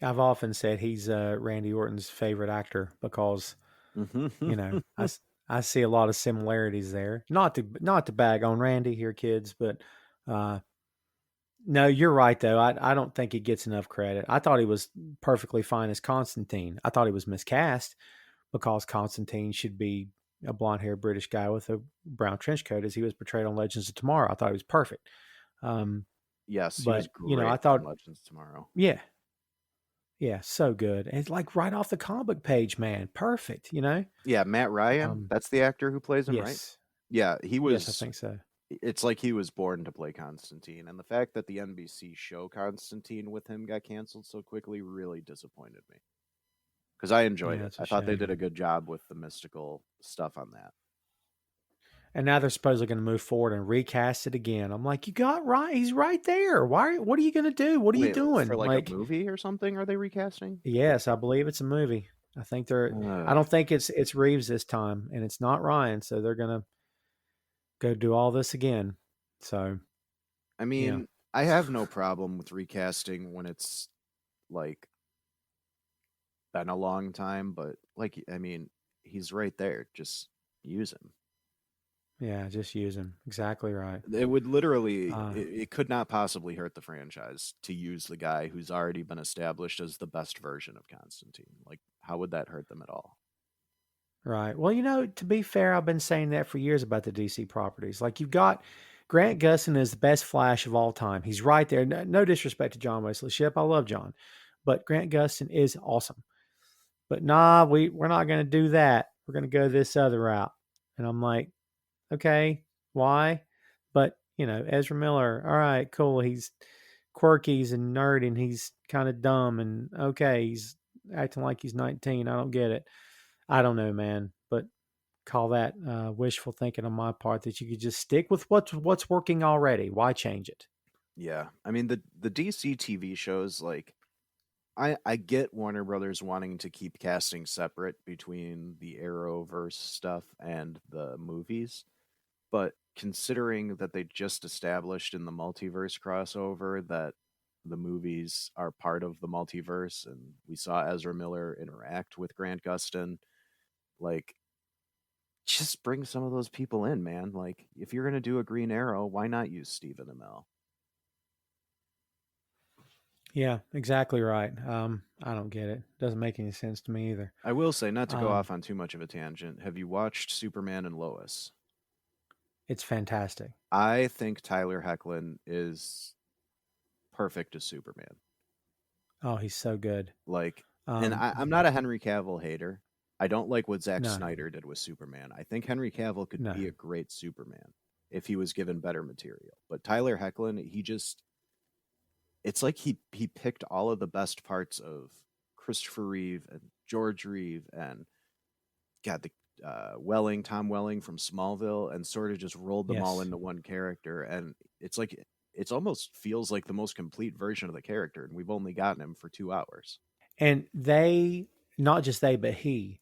I've often said he's Randy Orton's favorite actor because, you know, I see a lot of similarities there. Not to bag on Randy here, kids, but uh, no, you're right though. I don't think he gets enough credit. I thought he was perfectly fine as Constantine. I thought he was miscast because Constantine should be a blonde-haired British guy with a brown trench coat as he was portrayed on Legends of Tomorrow. I thought he was perfect. Um, Yes, he was but I great on thought, Legends Tomorrow. yeah, yeah, so good. And it's like right off the comic book page, man, perfect. Yeah, Matt Ryan, Um, that's the actor who plays him, right? yes, Yeah, he yes, I was think so. it's like he was born to play Constantine, and the fact that the NBC show Constantine with him got canceled so quickly really disappointed me, because I enjoyed Yeah, it. it's a I thought they shame. did a good job with the mystical stuff on that. And now they're supposedly going to move forward and recast it again. I'm like, you got right. He's right there. Why? What are you going to do? What are you Wait, for doing? like a Like, movie or something, are they recasting? yes, I believe it's a movie. I think they're. I Uh, don't think it's Reeves this time, and it's not Ryan. So they're gonna go do all this again. So I yeah, mean, I have no problem with recasting when it's like been a long time, but like, I mean, he's right there. Just use him. yeah, just use him. Exactly right. It would literally, Uh, it could not possibly hurt the franchise to use the guy who's already been established as the best version of Constantine. Like, how would that hurt them at all? right. Well, to be fair, I've been saying that for years about the DC properties. Like you've got Grant Gustin is the best Flash of all time. He's right there. No disrespect to John Wesley Shipp. I love John, but Grant Gustin is awesome. But nah, we're not going to do that. We're going to go this other route. And I'm like, okay, why? But Ezra Miller, all right, cool. He's quirky, he's a nerd, and he's kind of dumb. And okay, he's acting like he's 19. I don't get it. I don't know, man. But call that wishful thinking on my part that you could just stick with what's working already. Why change it? Yeah. I mean, the DC TV shows, like, I get Warner Brothers wanting to keep casting separate between the Arrowverse stuff and the movies, but considering that they just established in the multiverse crossover that the movies are part of the multiverse, and we saw Ezra Miller interact with Grant Gustin, like, just bring some of those people in, man. Like, if you're gonna do a Green Arrow, why not use Stephen Amell? Yeah, exactly right. I don't get it. Doesn't make any sense to me either. I will say, not to go Um, off on too much of a tangent, have you watched Superman and Lois? it's fantastic. I think Tyler Hoechlin is perfect as Superman. Oh, he's so good. Like, and Um, I'm not a Henry Cavill hater. I don't like what Zack no, Snyder did with Superman. I think Henry Cavill could no. be a great Superman if he was given better material. But Tyler Hoechlin, it's like he picked all of the best parts of Christopher Reeve and George Reeve and God, the Tom Welling from Smallville, and sort of just rolled them all Yes. into one character. And it's like it's almost feels like the most complete version of the character, and we've only gotten him for 2 hours. And they, not just they, but he,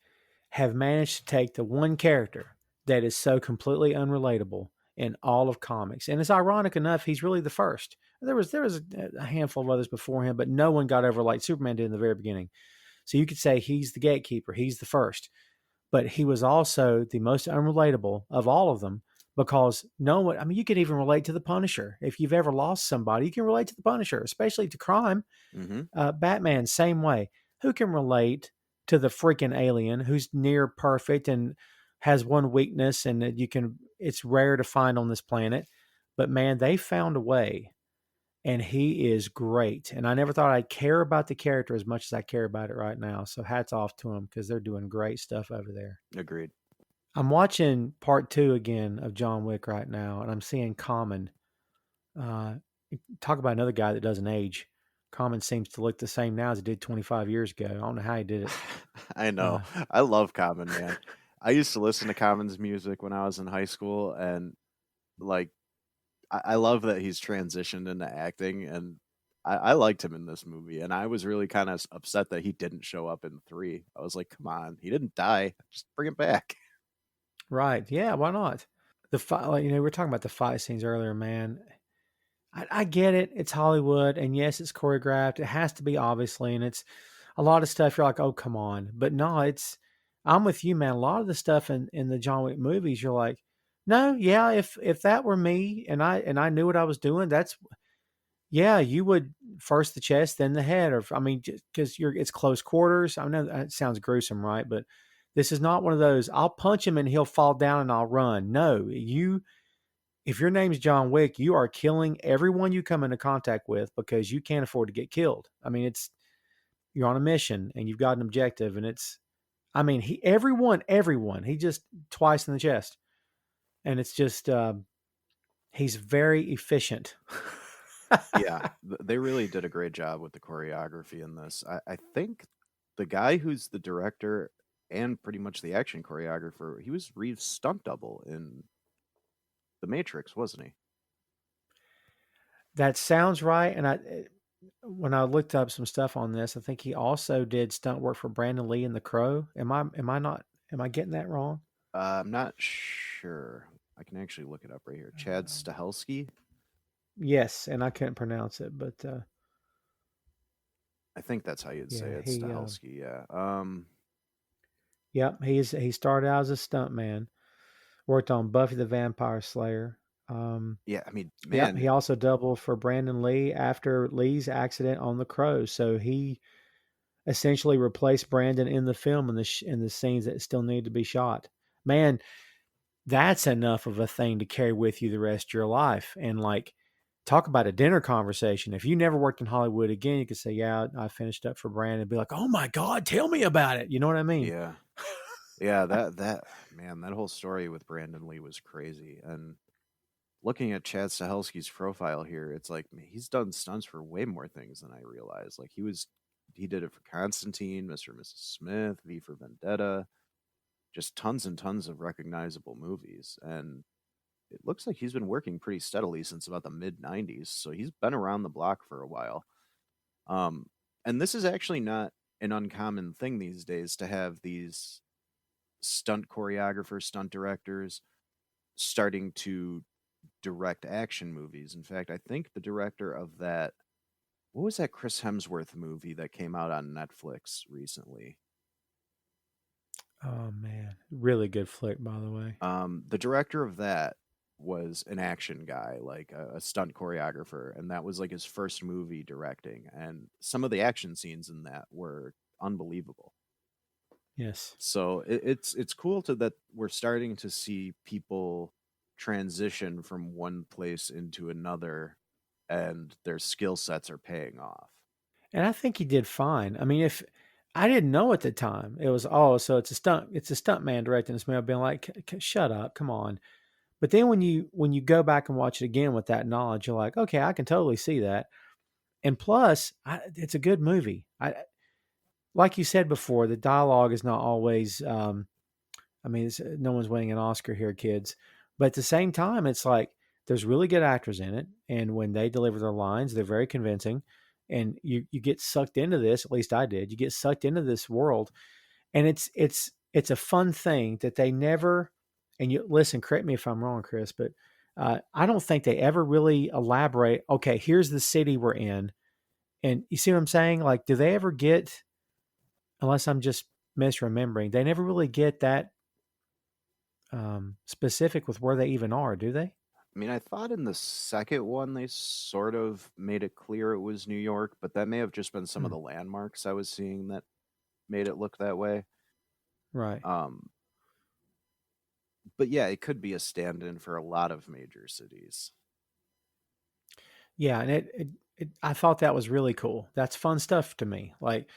have managed to take the one character that is so completely unrelatable in all of comics. And it's ironic enough, he's really the first. There was a handful of others before him, but no one got over like Superman did in the very beginning. So you could say he's the gatekeeper, he's the first. But he was also the most unrelatable of all of them because no one, I mean, you can even relate to the Punisher. If you've ever lost somebody, you can relate to the Punisher, especially to crime. Mm-hmm. Batman, same way. Who can relate to the freaking alien who's near perfect and has one weakness and it's rare to find on this planet. But man, they found a way and he is great. And I never thought I'd care about the character as much as I care about it right now. So hats off to them because they're doing great stuff over there. Agreed. I'm watching part 2 again of John Wick right now, and I'm seeing Common. Uh, Talk about another guy that doesn't age. Common seems to look the same now as it did 25 years ago. I don't know how he did it. I know. I love Common, man. I used to listen to Common's music when I was in high school, and like I love that he's transitioned into acting, and I liked him in this movie, and I was really kind of upset that he didn't show up in 3. I was like, come on, he didn't die, just bring him back. Right. Yeah, why not? The fight, like, we were talking about the fight scenes earlier, man. I get it. It's Hollywood, and yes, it's choreographed. It has to be, obviously, and it's a lot of stuff. You're like, oh, come on. But no, I'm with you, man. A lot of the stuff in the John Wick movies, you're like, no, yeah, if that were me and I knew what I was doing, yeah, you would first the chest, then the head, or I mean, because it's close quarters. I know that sounds gruesome, right? But this is not one of those. I'll punch him and he'll fall down and I'll run. No, if your name's John Wick, you are killing everyone you come into contact with because you can't afford to get killed. I mean, you're on a mission and you've got an objective, and everyone, he just twice in the chest, and it's just he's very efficient. Yeah, they really did a great job with the choreography in this. I think the guy who's the director and pretty much the action choreographer, he was Reeves' stunt double in The Matrix, wasn't he? That sounds right. And when I looked up some stuff on this, I think he also did stunt work for Brandon Lee in The Crow. Am I getting that wrong? I'm not sure. I can actually look it up right here. Chad Stahelski. Yes, and I couldn't pronounce it, but I think that's how you'd say yeah, it. Stahelski. Yeah. Yep, he started out as a stuntman, worked on Buffy the Vampire Slayer. Yeah. I mean, Yep, man. he also doubled for Brandon Lee after Lee's accident on The Crow. So he essentially replaced Brandon in the film in the scenes that still need to be shot. Man, that's enough of a thing to carry with you the rest of your life. And like, talk about a dinner conversation. If you never worked in Hollywood again, you could say, "Yeah, I finished up for Brandon." And be like, "Oh my God, tell me about it." You know what I mean? Yeah. Yeah. That man. That whole story with Brandon Lee was crazy. And looking at Chad Stahelski's profile here, it's like man, he's done stunts for way more things than I realized. Like he did it for Constantine, Mr. and Mrs. Smith, V for Vendetta, just tons and tons of recognizable movies. And it looks like he's been working pretty steadily since about the mid 90s. So he's been around the block for a while. Um, and this is actually not an uncommon thing these days to have these stunt choreographers, stunt directors starting to direct action movies. In fact, I think the director of that, what was that Chris Hemsworth movie that came out on Netflix recently? Oh man, really good flick, by the way. The director of that was an action guy, like a stunt choreographer, and that was like his first movie directing. And some of the action scenes in that were unbelievable. Yes. So it's cool to that we're starting to see people transition from one place into another, and their skill sets are paying off. And I think he did fine. I mean, if I didn't know at the time, it was so it's a stunt man directing this movie. I've been like, shut up, come on. But then when you go back and watch it again with that knowledge, you're like, okay, I can totally see that. And plus, it's a good movie. Like you said before, the dialogue is not always. I mean, no one's winning an Oscar here, kids. But at the same time, it's like there's really good actors in it, and when they deliver their lines, they're very convincing, and you get sucked into this. At least I did. You get sucked into this world, and it's a fun thing that they never. And you listen, correct me if I'm wrong, Chris, but I don't think they ever really elaborate. Okay, here's the city we're in, and you see what I'm saying? Like, do they ever get? Unless I'm just misremembering, they never really get that specific with where they even are, do they? I mean, I thought in the second one they sort of made it clear it was New York, but that may have just been some of Hmm. the landmarks I was seeing that made it look that way. Right. Um, but yeah, it could be a stand-in for a lot of major cities. Yeah, and I thought that was really cool. That's fun stuff to me. Like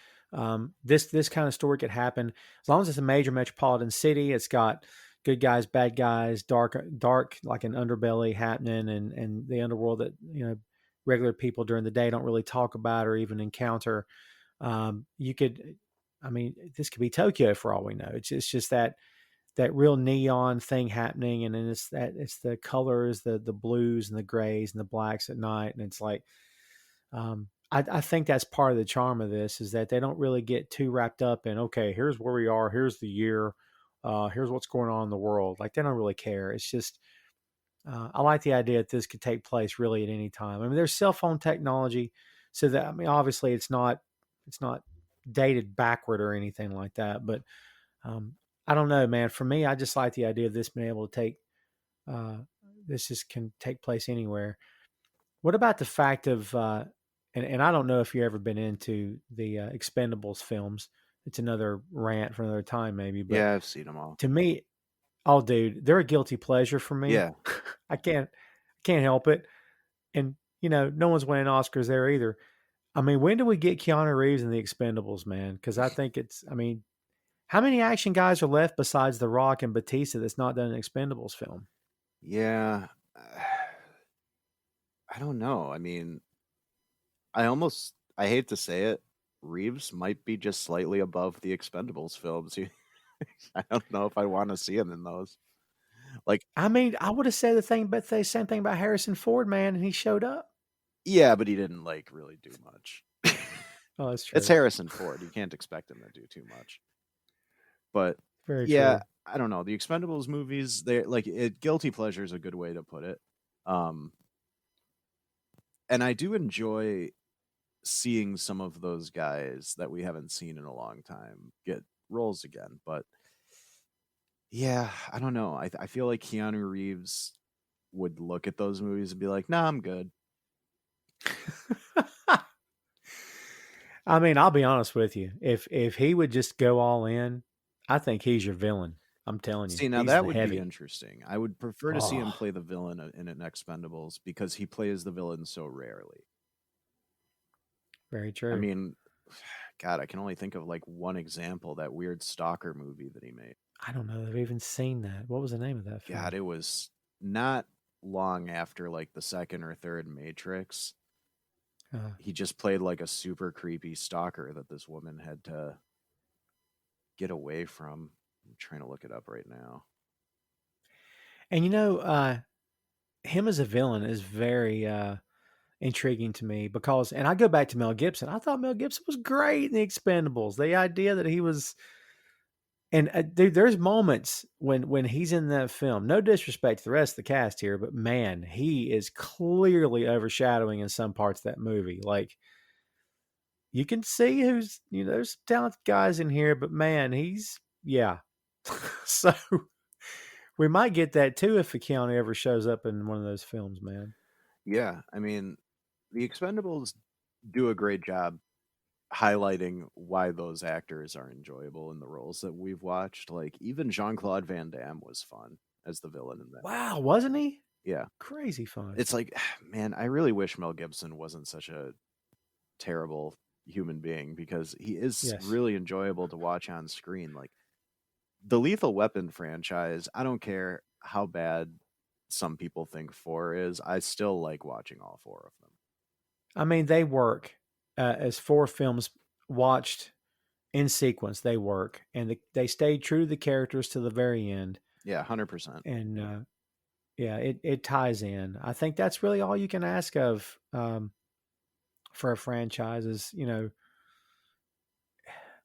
this kind of story could happen as long as it's a major metropolitan city. It's got good guys, bad guys, dark like an underbelly happening, and the underworld that regular people during the day don't really talk about or even encounter. You could, I mean, this could be Tokyo for all we know. It's just that real neon thing happening, and then it's the colors, the blues and the grays and the blacks at night, and it's like I think that's part of the charm of this is that they don't really get too wrapped up in okay, here's where we are, here's the year, here's what's going on in the world. Like they don't really care. It's just I like the idea that this could take place really at any time. I mean, there's cell phone technology, so that I mean, obviously it's not dated backward or anything like that, but um, I don't know, man. For me, I just like the idea of this being able to take uh, this just can take place anywhere. What about the fact of and I don't know if you've ever been into the Expendables films. It's another rant for another time, maybe. But Yeah, I've seen them all. to me, oh, dude, they're a guilty pleasure for me. Yeah, I can't help it. And no one's winning Oscars there either. I mean, when do we get Keanu Reeves in the Expendables, man? Because I think it's. I mean, how many action guys are left besides The Rock and Batista that's not done an Expendables film? yeah. I don't know. I mean, I hate to say it, Reeves might be just slightly above the Expendables films. I don't know if I want to see him in those. Like, I mean, I would have said the same thing about Harrison Ford, man, and he showed up. yeah, but he didn't like really do much. Oh, that's It's true. Harrison Ford. You can't expect him to do too much. But Very yeah, true. I don't know. The Expendables movies, they're like guilty pleasure is a good way to put it. Um, and I do enjoy seeing some of those guys that we haven't seen in a long time get roles again. But yeah, I don't know. I feel like Keanu Reeves would look at those movies and be like, "Nah, I'm good." I mean, I'll be honest with you. If he would just go all in, I think he's your villain. I'm telling you, See, now he's that the would be heavy. interesting. I would prefer to see him Oh, play the villain in an Expendables because he plays the villain so rarely. very I true. mean, God, I can only think of like one example, that weird stalker movie that he made. I don't know if I've even seen that. What was the name of that God, film? it was not long after like the second or third Matrix. Uh, He just played like a super creepy stalker that this woman had to get away from. I'm trying to look it up right now. and him as a villain is very intriguing to me because, and I go back to Mel Gibson. I thought Mel Gibson was great in The Expendables. The idea that he was, and dude, there's moments when he's in that film. No disrespect to the rest of the cast here, but man, he is clearly overshadowing in some parts of that movie. Like you can see who's, there's some talented guys in here, but man, he's yeah. So we might get that too if Keanu ever shows up in one of those films, man. Yeah, I mean, the Expendables do a great job highlighting why those actors are enjoyable in the roles that we've watched. Like even Jean-Claude Van Damme was fun as the villain in that. Wow, wasn't he? Yeah. Crazy fun. It's like, man, I really wish Mel Gibson wasn't such a terrible human being because he is Yes. really enjoyable to watch on screen. Like the Lethal Weapon franchise, I don't care how bad some people think 4 is, I still like watching all 4 of them. I mean, they work as four films watched in sequence. They work, and they stayed true to the characters to the very end. Yeah, 100%. And Yeah, it ties in. I think that's really all you can ask of for a franchise is,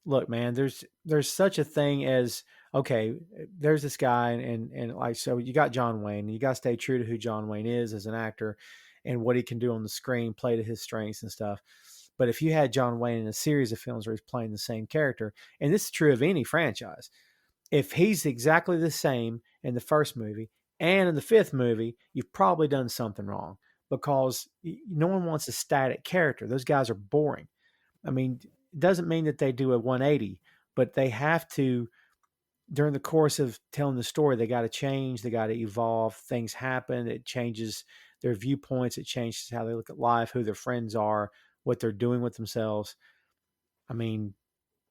look, man, there's such a thing as okay, there's this guy and like so you got John Wayne. You got to stay true to who John Wayne is as an actor and what he can do on the screen, play to his strengths and stuff. But if you had John Wayne in a series of films where he's playing the same character, and this is true of any franchise, if he's exactly the same in the first movie and in the fifth movie, you've probably done something wrong because no one wants a static character. Those guys are boring. I mean, it doesn't mean that they do a 180, but they have to, during the course of telling the story, they got to change, they got to evolve. Things happen, it changes their viewpoints, it changes how they look at life, who their friends are, what they're doing with themselves. I mean,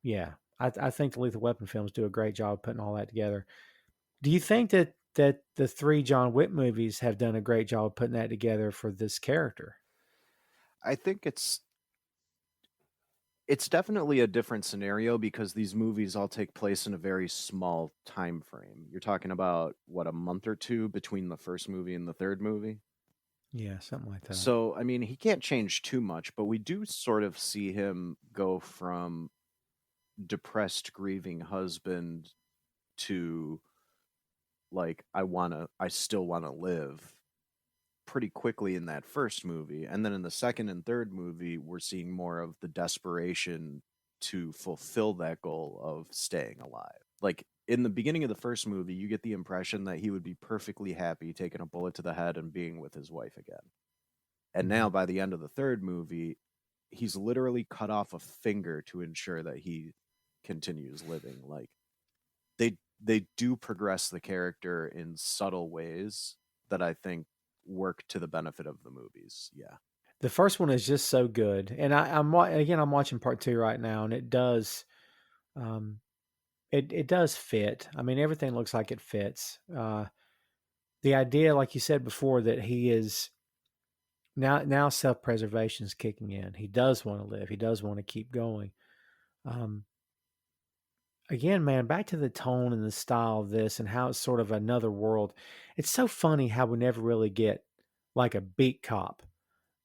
yeah, I think the Lethal Weapon films do a great job of putting all that together. Do you think that the three John Wick movies have done a great job of putting that together for this character? I think it's definitely a different scenario because these movies all take place in a very small time frame. You're talking about what, a month or two between the first movie and the third movie. Yeah, something like that. So, I mean, he can't change too much, but we do sort of see him go from depressed, grieving husband to like, I still want to live pretty quickly in that first movie. And then in the second and third movie, we're seeing more of the desperation to fulfill that goal of staying alive. Like in the beginning of the first movie, you get the impression that he would be perfectly happy taking a bullet to the head and being with his wife again. And Mm-hmm. now by the end of the third movie, he's literally cut off a finger to ensure that he continues living. Like they do progress the character in subtle ways that I think work to the benefit of the movies. Yeah. The first one is just so good, and I'm watching part two right now, and um, it does fit. I mean, everything looks like it fits. The idea, like you said before, that he is now self preservation is kicking in. He does want to live. He does want to keep going. Um, Again, man, back to the tone and the style of this, and how it's sort of another world. It's so funny how we never really get like a beat cop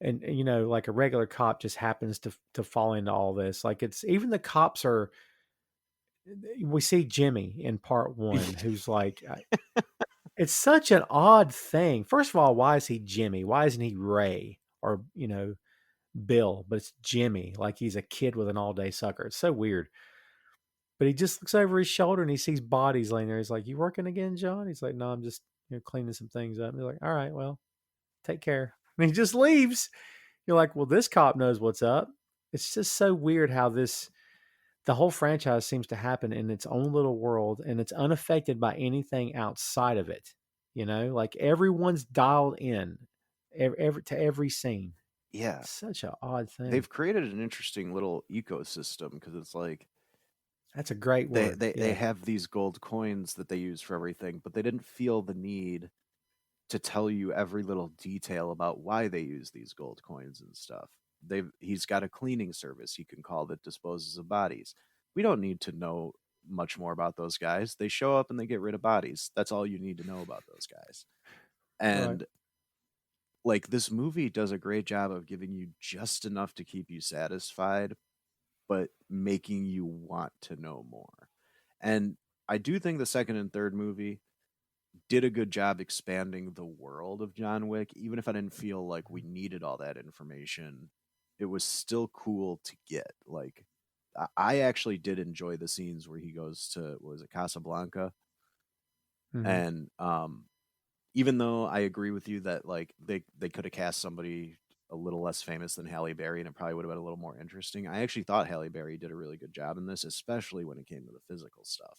and like a regular cop just happens to fall into all this. Like it's even the cops are. We see Jimmy in part one, who's like, it's such an odd thing. First of all, why is he Jimmy? Why isn't he Ray or Bill? But it's Jimmy, like he's a kid with an all day sucker. It's so weird. But he just looks over his shoulder and he sees bodies laying there. He's like, "You working again, John?" He's like, "No, I'm just cleaning some things up." And they're like, "All right, well, take care." And he just leaves. You're like, "Well, this cop knows what's up." It's just so weird how the whole franchise seems to happen in its own little world and it's unaffected by anything outside of it. Like everyone's dialed in to every scene. Yeah. It's such an odd thing. They've created an interesting little ecosystem because it's like That's a great word. they Yeah. have these gold coins that they use for everything, but they didn't feel the need to tell you every little detail about why they use these gold coins and stuff. He's got a cleaning service you can call that disposes of bodies. We don't need to know much more about those guys. They show up and they get rid of bodies. That's all you need to know about those guys. Right. And like this movie does a great job of giving you just enough to keep you satisfied, but making you want to know more. And I do think the second and third movie did a good job expanding the world of John Wick. Even if I didn't feel like we needed all that information, it was still cool to get. Like, I actually did enjoy the scenes where he goes to, what was it, Casablanca, Hmm. and even though I agree with you that like they could have cast somebody a little less famous than Halle Berry and it probably would have been a little more interesting. I actually thought Halle Berry did a really good job in this, especially when it came to the physical stuff.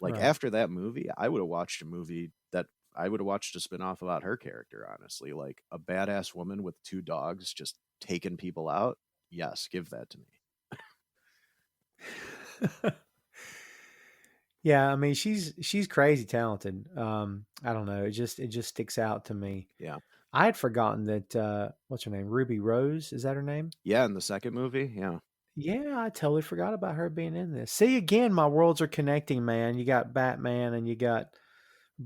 Like Right. after that movie, I would have watched a movie that I would have watched a spinoff about her character, honestly. Like a badass woman with two dogs just taking people out. Yes, give that to me. Yeah, I mean she's crazy talented. I don't know, it just sticks out to me. Yeah. I had forgotten that what's her name? Ruby Rose, is that her name? Yeah, in the second movie, yeah. Yeah, I totally forgot about her being in this. See, again, my worlds are connecting, man. You got Batman and you got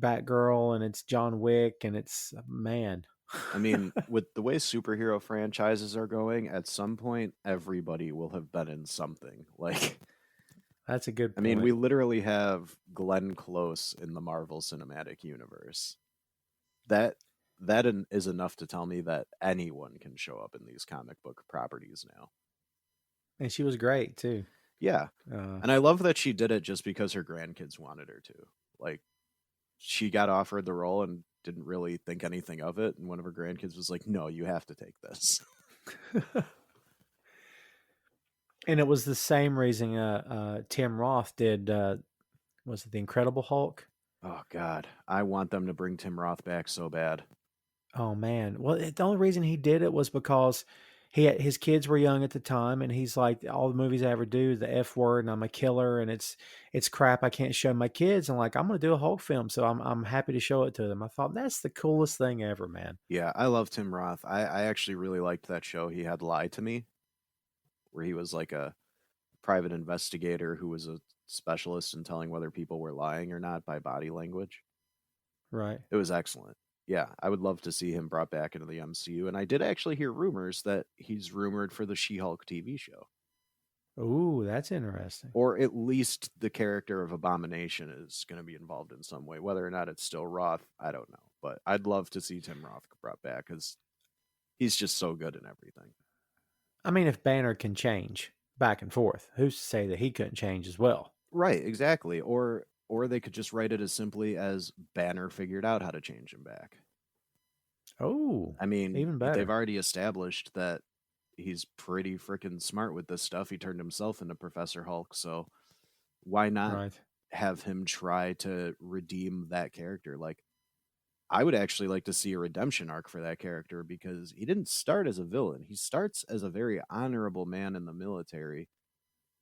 Batgirl and it's John Wick and it's man. I mean, with the way superhero franchises are going, at some point everybody will have been in something. Like, That's a good I mean, we point. literally have Glenn Close in the Marvel Cinematic Universe. That is enough to tell me that anyone can show up in these comic book properties now. And she was great too. Yeah. Uh, And I love that she did it just because her grandkids wanted her to. Like, she got offered the role and didn't really think anything of it. And one of her grandkids was like, no, you have to take this. and it was the same reason Tim Roth did. Was it the Incredible Hulk? Oh, God. I want them to bring Tim Roth back so bad. Oh man. Well, the only reason he did it was because his kids were young at the time, and he's like, all the movies I ever do, the F word, and I'm a killer, and it's crap. I can't show my kids. And like, I'm gonna do a Hulk film, so I'm happy to show it to them. I thought that's the coolest thing ever, man. Yeah, I love Tim Roth. I actually really liked that show he had, Lie to Me, where he was like a private investigator who was a specialist in telling whether people were lying or not by body language. Right. It was excellent. Yeah, I would love to see him brought back into the MCU. And I did actually hear rumors that he's rumored for the She Hulk TV show. Ooh, that's interesting. Or at least the character of Abomination is going to be involved in some way. Whether or not it's still Roth, I don't know. But I'd love to see Tim Roth brought back because he's just so good in everything. I mean, if Banner can change back and forth, who's to say that he couldn't change as well? Right, exactly. Or they could just write it as simply as Banner figured out how to change him back. Oh, I mean, even they've better. already established that he's pretty freaking smart with this stuff. He turned himself into Professor Hulk, so why not Right. have him try to redeem that character? Like, I would actually like to see a redemption arc for that character because he didn't start as a villain. He starts as a very honorable man in the military,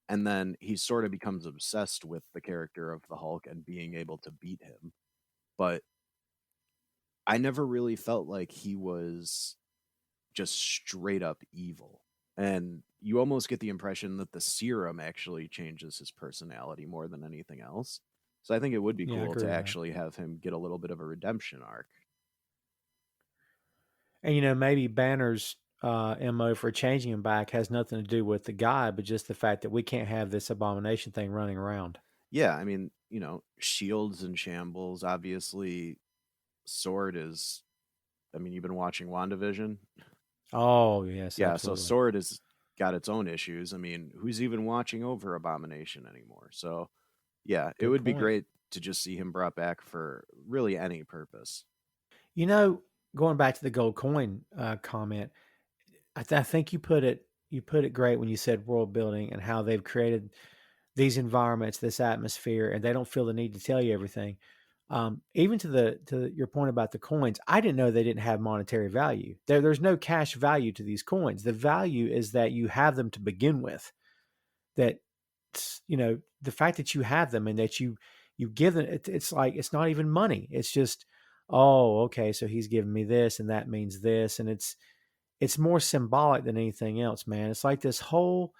and then he sort of becomes obsessed with the character of the Hulk and being able to beat him. But I never really felt like he was just straight up evil. And you almost get the impression that the serum actually changes his personality more than anything else. So I think it would be Yeah, I cool agree to with that. actually have him get a little bit of a redemption arc. And maybe Banner's MO for changing him back has nothing to do with the guy, but just the fact that we can't have this abomination thing running around. Yeah, I mean, Shield's in shambles. Obviously, Sword is. I mean, you've been watching WandaVision. Oh yes, Yeah, so absolutely. Sword has got its own issues. I mean, who's even watching over Abomination anymore? So, yeah, it Good would be point. great to just see him brought back for really any purpose. You know, going back to the gold coin comment, I think you put it great when you said world building and how they've created these environments, this atmosphere, and they don't feel the need to tell you everything. Even to your point about the coins, I didn't know they didn't have monetary value. There's no cash value to these coins. The value is that you have them to begin with. That the fact that you have them and that you give them, it's like it's not even money. It's just, oh, okay, so he's giving me this, and that means this, and it's more symbolic than anything else, man. It's like this whole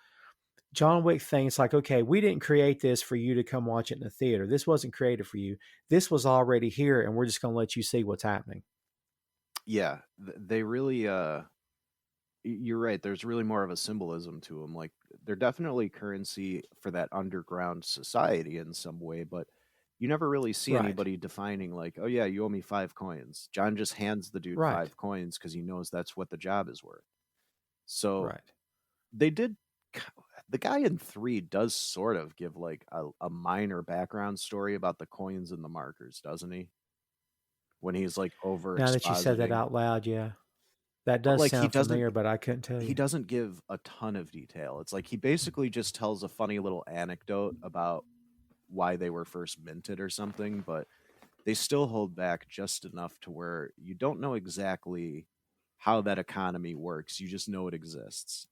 John Wick thing. It's like, okay, we didn't create this for you to come watch it in the theater. This wasn't created for you. This was already here, and we're just going to let you see what's happening. Yeah, they really you're right. There's really more of a symbolism to them. Like, they're definitely currency for that underground society in some way, but you never really see Right, anybody defining like, "Oh yeah, you owe me 5 coins." John just hands the dude right, 5 coins because he knows that's what the job is worth. So right. they did. The guy in 3 does sort of give like a minor background story about the coins and the markers, doesn't he? When he's like over Now that you said that expositing, out loud, yeah, that but does like he sound doesn't familiar, but I couldn't tell he you. doesn't give a ton of detail. It's like he basically just tells a funny little anecdote about why they were first minted or something, but they still hold back just enough to where you don't know exactly how that economy works. You just know it exists.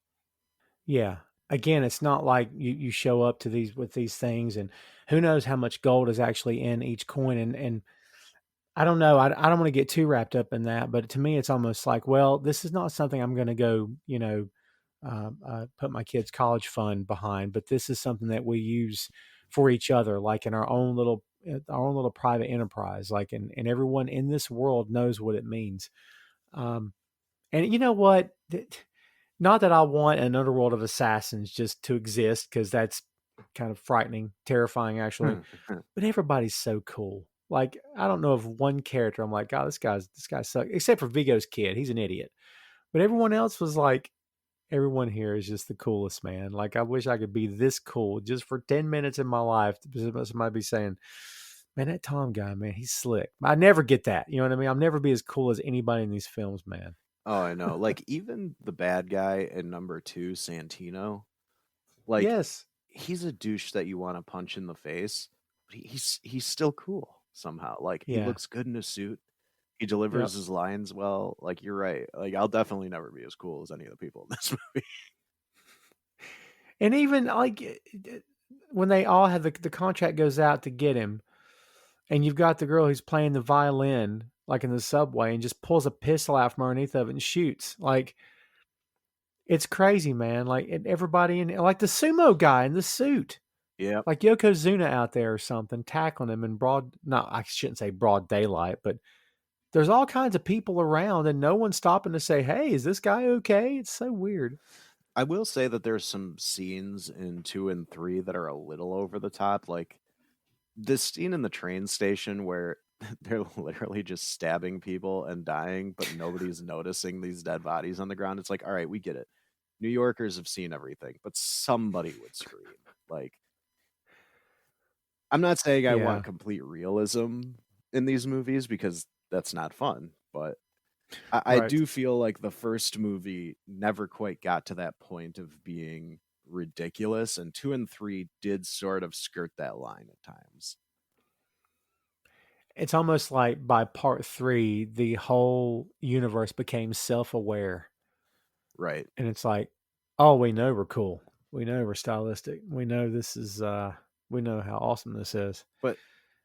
Yeah. Again, it's not like you show up to these with these things, and who knows how much gold is actually in each coin. And I don't know. I don't want to get too wrapped up in that, but to me, it's almost like, well, this is not something I'm going to go, put my kids' college fund behind, but this is something that we use for each other, like in our own little our own little private enterprise. Like, and everyone in this world knows what it means. And you know what? Not that I want an underworld of assassins just to exist, because that's kind of frightening, terrifying, actually. But everybody's so cool. Like, I don't know of one character I'm like, God, this guy sucks. Except for Vigo's kid, he's an idiot. But everyone else was like, everyone here is just the coolest, man. Like, I wish I could be this cool just for 10 minutes in my life. Somebody be saying, man, that Tom guy, man, he's slick. I never get that. You know what I mean? I'll never be as cool as anybody in these films, man. Oh, I know. Like even the bad guy in number 2, Santino, like Yes. he's a douche that you want to punch in the face, but he's still cool somehow. Like he Yeah. looks good in a suit. He Yep. delivers his lines well. Like you're right. Like I'll definitely never be as cool as any of the people in this movie. And even like when they all have the contract goes out to get him, and you've got the girl who's playing the violin like in the subway and just pulls a pistol out from underneath of it and shoots. Like, it's crazy, man. Like, and everybody in, like, the sumo guy in the suit, Yeah. like Yokozuna out there or something, tackling him in broad, no, I shouldn't say broad daylight, but there's all kinds of people around and no one's stopping to say, hey, is this guy okay? It's so weird. I will say that there's some scenes in 2 and 3 that are a little over the top. Like this scene in the train station where they're literally just stabbing people and dying, but nobody's noticing these dead bodies on the ground. It's like, all right, we get it. New Yorkers have seen everything, but somebody would scream. Like, I'm not saying I Yeah. want complete realism in these movies because that's not fun, but I Right. do feel like the first movie never quite got to that point of being ridiculous, and 2 and 3 did sort of skirt that line at times. It's almost like by part 3, the whole universe became self aware. Right. And it's like, oh, we know we're cool. We know we're stylistic. We know this is we know how awesome this is. But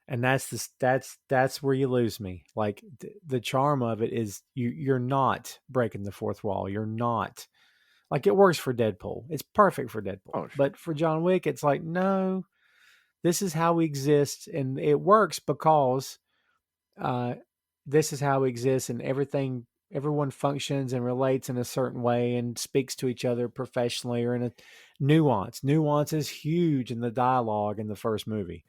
And that's where you lose me. Like, the charm of it is you're not breaking the fourth wall. You're not, like, it works for Deadpool. It's perfect for Deadpool. oh sure. But for John Wick, it's like, no, this is how we exist, and it works because uh, this is how we exist, and everyone functions and relates in a certain way and speaks to each other professionally or in a nuance is huge in the dialogue in the first movie.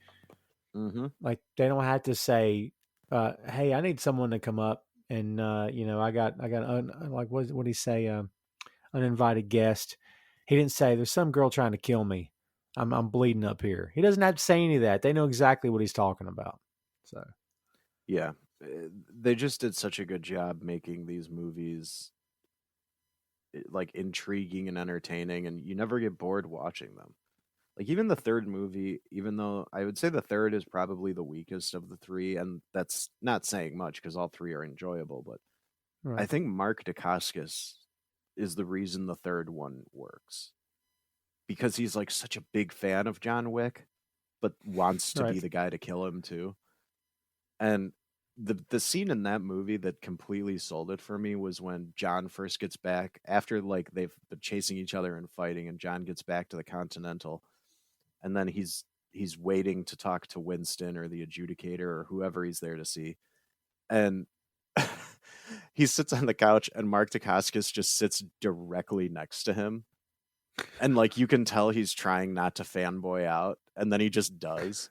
Mm-hmm. Like, they don't have to say, hey, I need someone to come up and I got like, what did he say, uninvited guest. He didn't say there's some girl trying to kill me, I'm bleeding up here. He doesn't have to say any of that. They know exactly what he's talking about. So Yeah. They just did such a good job making these movies like intriguing and entertaining, and you never get bored watching them. Like even the third movie, even though I would say the third is probably the weakest of the three, and that's not saying much because all three are enjoyable, but I right. think Mark Dacascos is the reason the third one works. Because he's like such a big fan of John Wick, but wants to be Right. the guy to kill him too. And the scene in that movie that completely sold it for me was when John first gets back after like they've been chasing each other and fighting, and John gets back to the Continental, and then he's waiting to talk to Winston or the adjudicator or whoever he's there to see. And he sits on the couch and Mark Dacascos just sits directly next to him. And like you can tell he's trying not to fanboy out, and then he just does.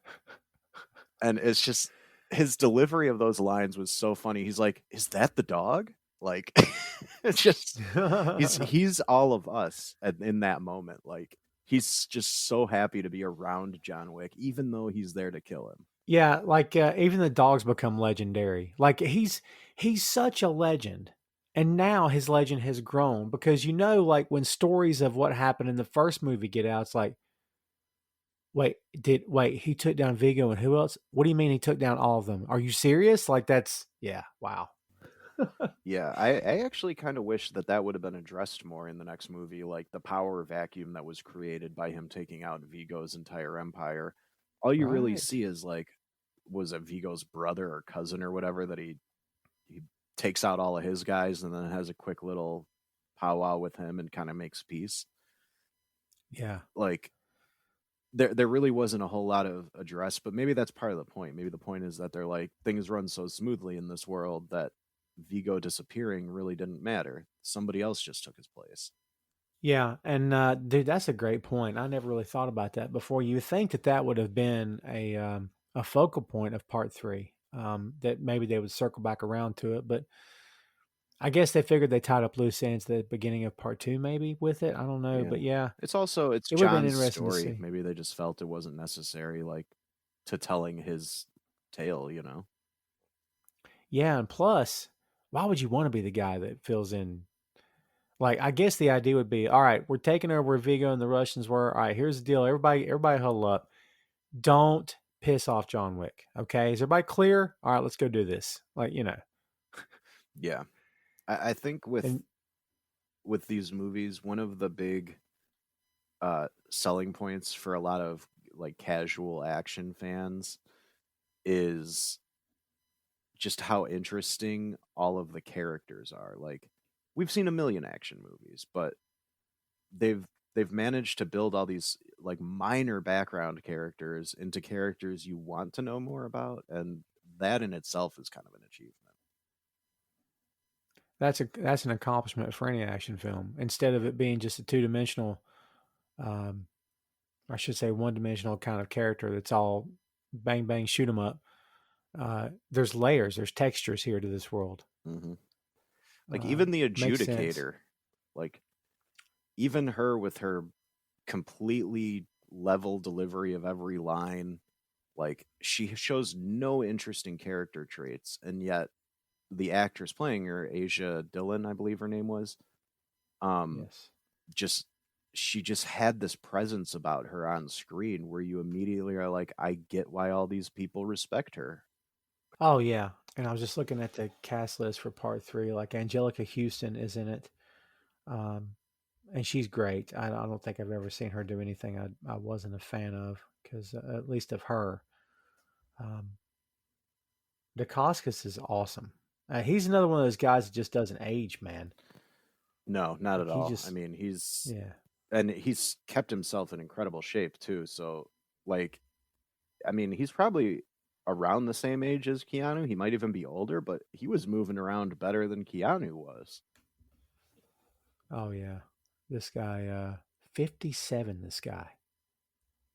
And it's just his delivery of those lines was so funny. He's like, "Is that the dog?" Like it's just he's all of us in that moment. Like he's just so happy to be around John Wick, even though he's there to kill him. Yeah, like, even the dogs become legendary. Like, he's such a legend. And now his legend has grown because, like, when stories of what happened in the first movie get out, it's like, wait, he took down Vigo and who else? What do you mean he took down all of them? Are you serious? Like, yeah, wow. Yeah, I actually kind of wish that that would have been addressed more in the next movie, like the power vacuum that was created by him taking out Vigo's entire empire. All you really Right. see is like, was it Vigo's brother or cousin or whatever that he takes out all of his guys and then has a quick little powwow with him and kind of makes peace. Yeah. Like there really wasn't a whole lot of address, but maybe that's part of the point. Maybe the point is that they're like, things run so smoothly in this world that Vigo disappearing really didn't matter. Somebody else just took his place. Yeah, and dude, that's a great point. I never really thought about that before. You would think that that would have been a focal point of part three. That maybe they would circle back around to it, but I guess they figured they tied up loose ends at the beginning of part two, maybe with it. I don't know, Yeah. but yeah, It's it would have been John's interesting to story. see. Maybe they just felt it wasn't necessary, like, to telling his tale, you know? Yeah, and plus, why would you want to be the guy that fills in? Like, I guess the idea would be, all right, we're taking over where Vigo and the Russians were. All right, here's the deal. Everybody huddle up. Don't piss off John Wick. Okay. Is everybody clear? All right, let's go do this. Like, Yeah. I think and with these movies, one of the big selling points for a lot of like casual action fans is just how interesting all of the characters are. Like, we've seen a million action movies, but they've they've managed to build all these like minor background characters into characters you want to know more about, and that in itself is kind of an achievement. that's an accomplishment for any action film. Instead of it being just a two dimensional, um, I should say one dimensional kind of character that's all bang bang shoot 'em up. There's layers, there's textures here to this world. Hmm. Like, even the Makes sense. adjudicator, like, even her with her completely level delivery of every line, like, she shows no interesting character traits, and yet the actress playing her, Asia Dillon, I believe her name was, um, Yes. just she just had this presence about her on screen where you immediately are like, I get why all these people respect her. Oh yeah, and I was just looking at the cast list for part three. Like Angelica Houston is in it, um, and she's great. I don't think I've ever seen her do anything I wasn't a fan of, because at least of her. Um, Dacascos is awesome. He's another one of those guys that just doesn't age, man. No, not Like at he all. I just, mean, yeah. he's kept himself in incredible shape too. So, like, I mean, he's probably around the same age as Keanu. He might even be older, but he was moving around better than Keanu was. Oh yeah, this guy, 57. This guy,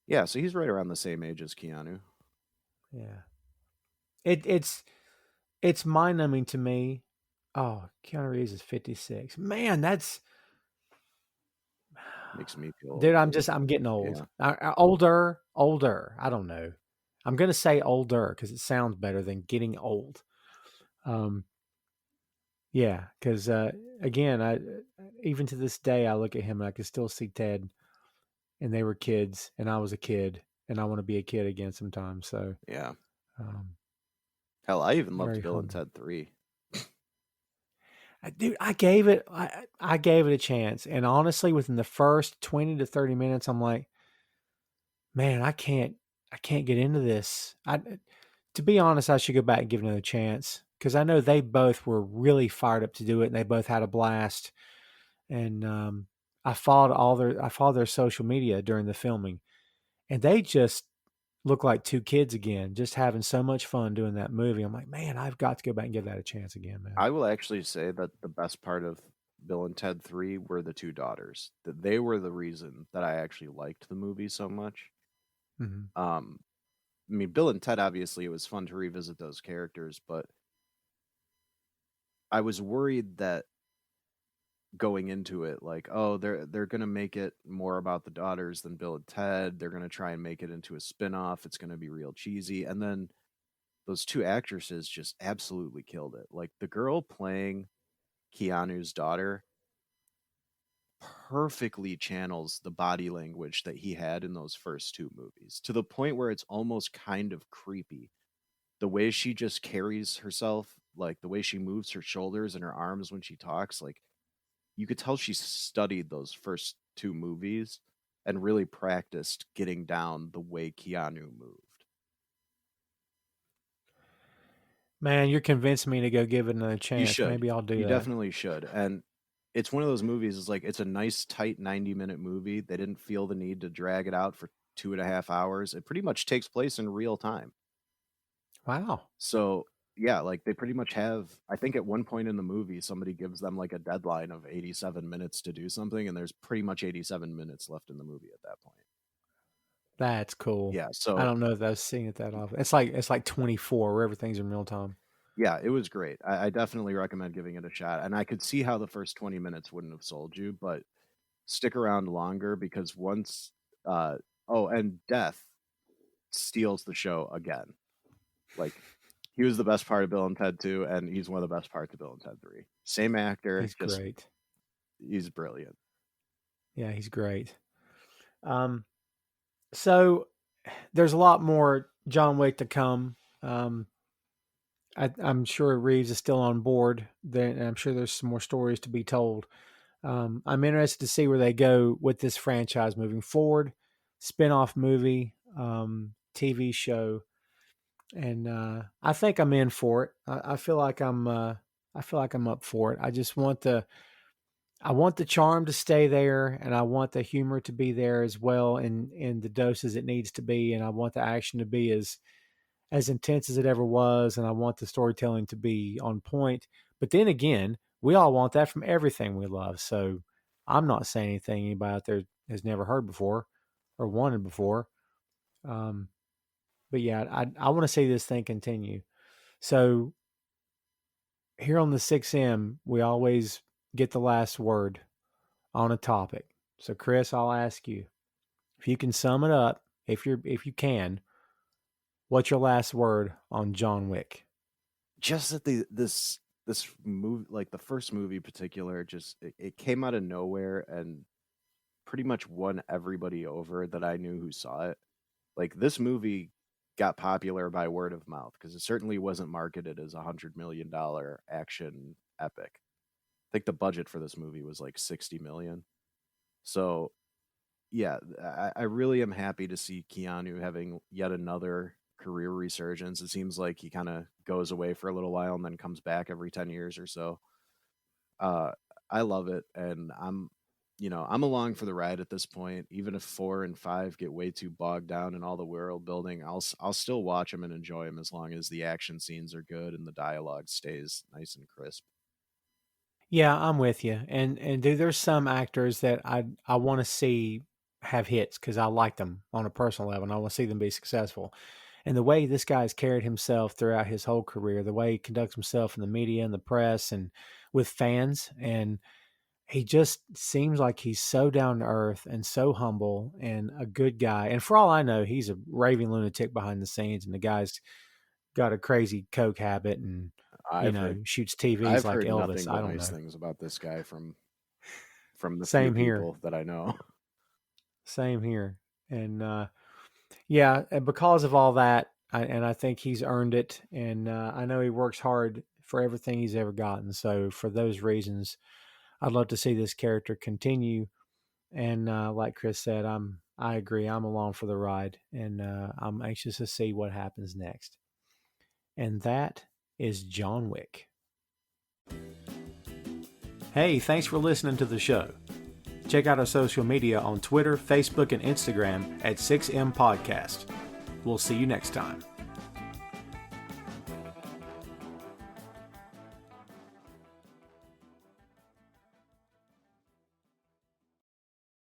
Yeah, so he's right around the same age as Keanu. yeah. It's mind numbing to me. Oh, Keanu Reeves is 56. Man, that's Makes me feel dude. old too. I'm getting old. Yeah. Older. I don't know. I'm gonna say older because it sounds better than getting old. Um, yeah, because again, I even to this day I look at him and I can still see Ted, and they were kids, and I was a kid, and I want to be a kid again sometimes. So, Yeah. um, Hell, I even loved very Bill and humbling. Ted 3. Dude, I gave it a chance, and honestly, within the first 20 to 30 minutes, I'm like, man, I can't get into this. To be honest, I should go back and give it another chance because I know they both were really fired up to do it, and they both had a blast. And I followed their social media during the filming, and they just look like two kids again, just having so much fun doing that movie. I'm like, man, I've got to go back and give that a chance again, man. I will actually say that the best part of Bill and Ted 3 were the two daughters. That they were the reason that I actually liked the movie so much. Hmm. Um, I mean, Bill and Ted, obviously, it was fun to revisit those characters, but I was worried that going into it, like, oh, they're gonna make it more about the daughters than Bill and Ted. They're gonna try and make it into a spin-off. It's gonna be real cheesy. And then those two actresses just absolutely killed it. Like, the girl playing Keanu's daughter perfectly channels the body language that he had in those first two movies, to the point where it's almost kind of creepy. The way she just carries herself, like the way she moves her shoulders and her arms when she talks, like, you could tell she studied those first two movies and really practiced getting down the way Keanu moved. Man, you're convincing me to go give it another You chance. should. Maybe I'll do You that. definitely should. And it's one of those movies, it's like, it's a nice tight 90-minute movie. They didn't feel the need to drag it out for 2.5 hours. It pretty much takes place in real time. Wow. So yeah, like they pretty much have, I think at one point in the movie, somebody gives them like a deadline of 87 minutes to do something, and there's pretty much 87 minutes left in the movie at that point. That's cool. Yeah, I so don't know if I've seen it that often. It's like 24 where everything's in real time. yeah, it was great. I definitely recommend giving it a shot. And I could see how the first 20 minutes wouldn't have sold you, but stick around longer because once and Death steals the show again. Like he was the best part of Bill and Ted 2, and he's one of the best parts of Bill and Ted 3. Same actor, He's just great. he's brilliant. Yeah, he's great. So there's a lot more John Wick to come. I'm sure Reeves is still on board. And I'm sure there's some more stories to be told. I'm interested to see where they go with this franchise moving forward. Spin-off movie, TV show, and I think I'm in for it. I feel like I'm up for it. I want the charm to stay there, and I want the humor to be there as well in the doses it needs to be, and I want the action to be as intense as it ever was, and I want the storytelling to be on point. But then again, we all want that from everything we love. So I'm not saying anything anybody out there has never heard before or wanted before. But yeah, I want to see this thing continue. So here on the 6M, we always get the last word on a topic. So Chris, I'll ask you if you can sum it up, if you can, what's your last word on John Wick? Just that this movie, like the first movie in particular, just it came out of nowhere and pretty much won everybody over that I knew who saw it. Like this movie got popular by word of mouth because it certainly wasn't marketed as $100 million action epic. I think the budget for this movie was like 60 million. So yeah, I really am happy to see Keanu having yet another career resurgence. It seems like he kind of goes away for a little while and then comes back every 10 years or so. I love it, and I'm along for the ride at this point. Even if 4 and 5 get way too bogged down in all the world building, I'll still watch them and enjoy them as long as the action scenes are good and the dialogue stays nice and crisp. Yeah, I'm with you. And dude, there's some actors that I want to see have hits because I like them on a personal level and I want to see them be successful. And the way this guy's carried himself throughout his whole career, the way he conducts himself in the media and the press and with fans, and he just seems like he's so down to earth and so humble and a good guy. And for all I know, he's a raving lunatic behind the scenes, and the guy's got a crazy coke habit and I've heard shoots TVs I've like heard Elvis. nothing I but don't nice know. things about this guy from the few Same here. people that I know. Same here. And yeah, and because of all that, I think he's earned it. And I know he works hard for everything he's ever gotten. So for those reasons, I'd love to see this character continue. And like Chris said, I agree. I'm along for the ride, and I'm anxious to see what happens next. And that is John Wick. Hey, thanks for listening to the show. Check out our social media on Twitter, Facebook, and Instagram at 6M Podcast. We'll see you next time.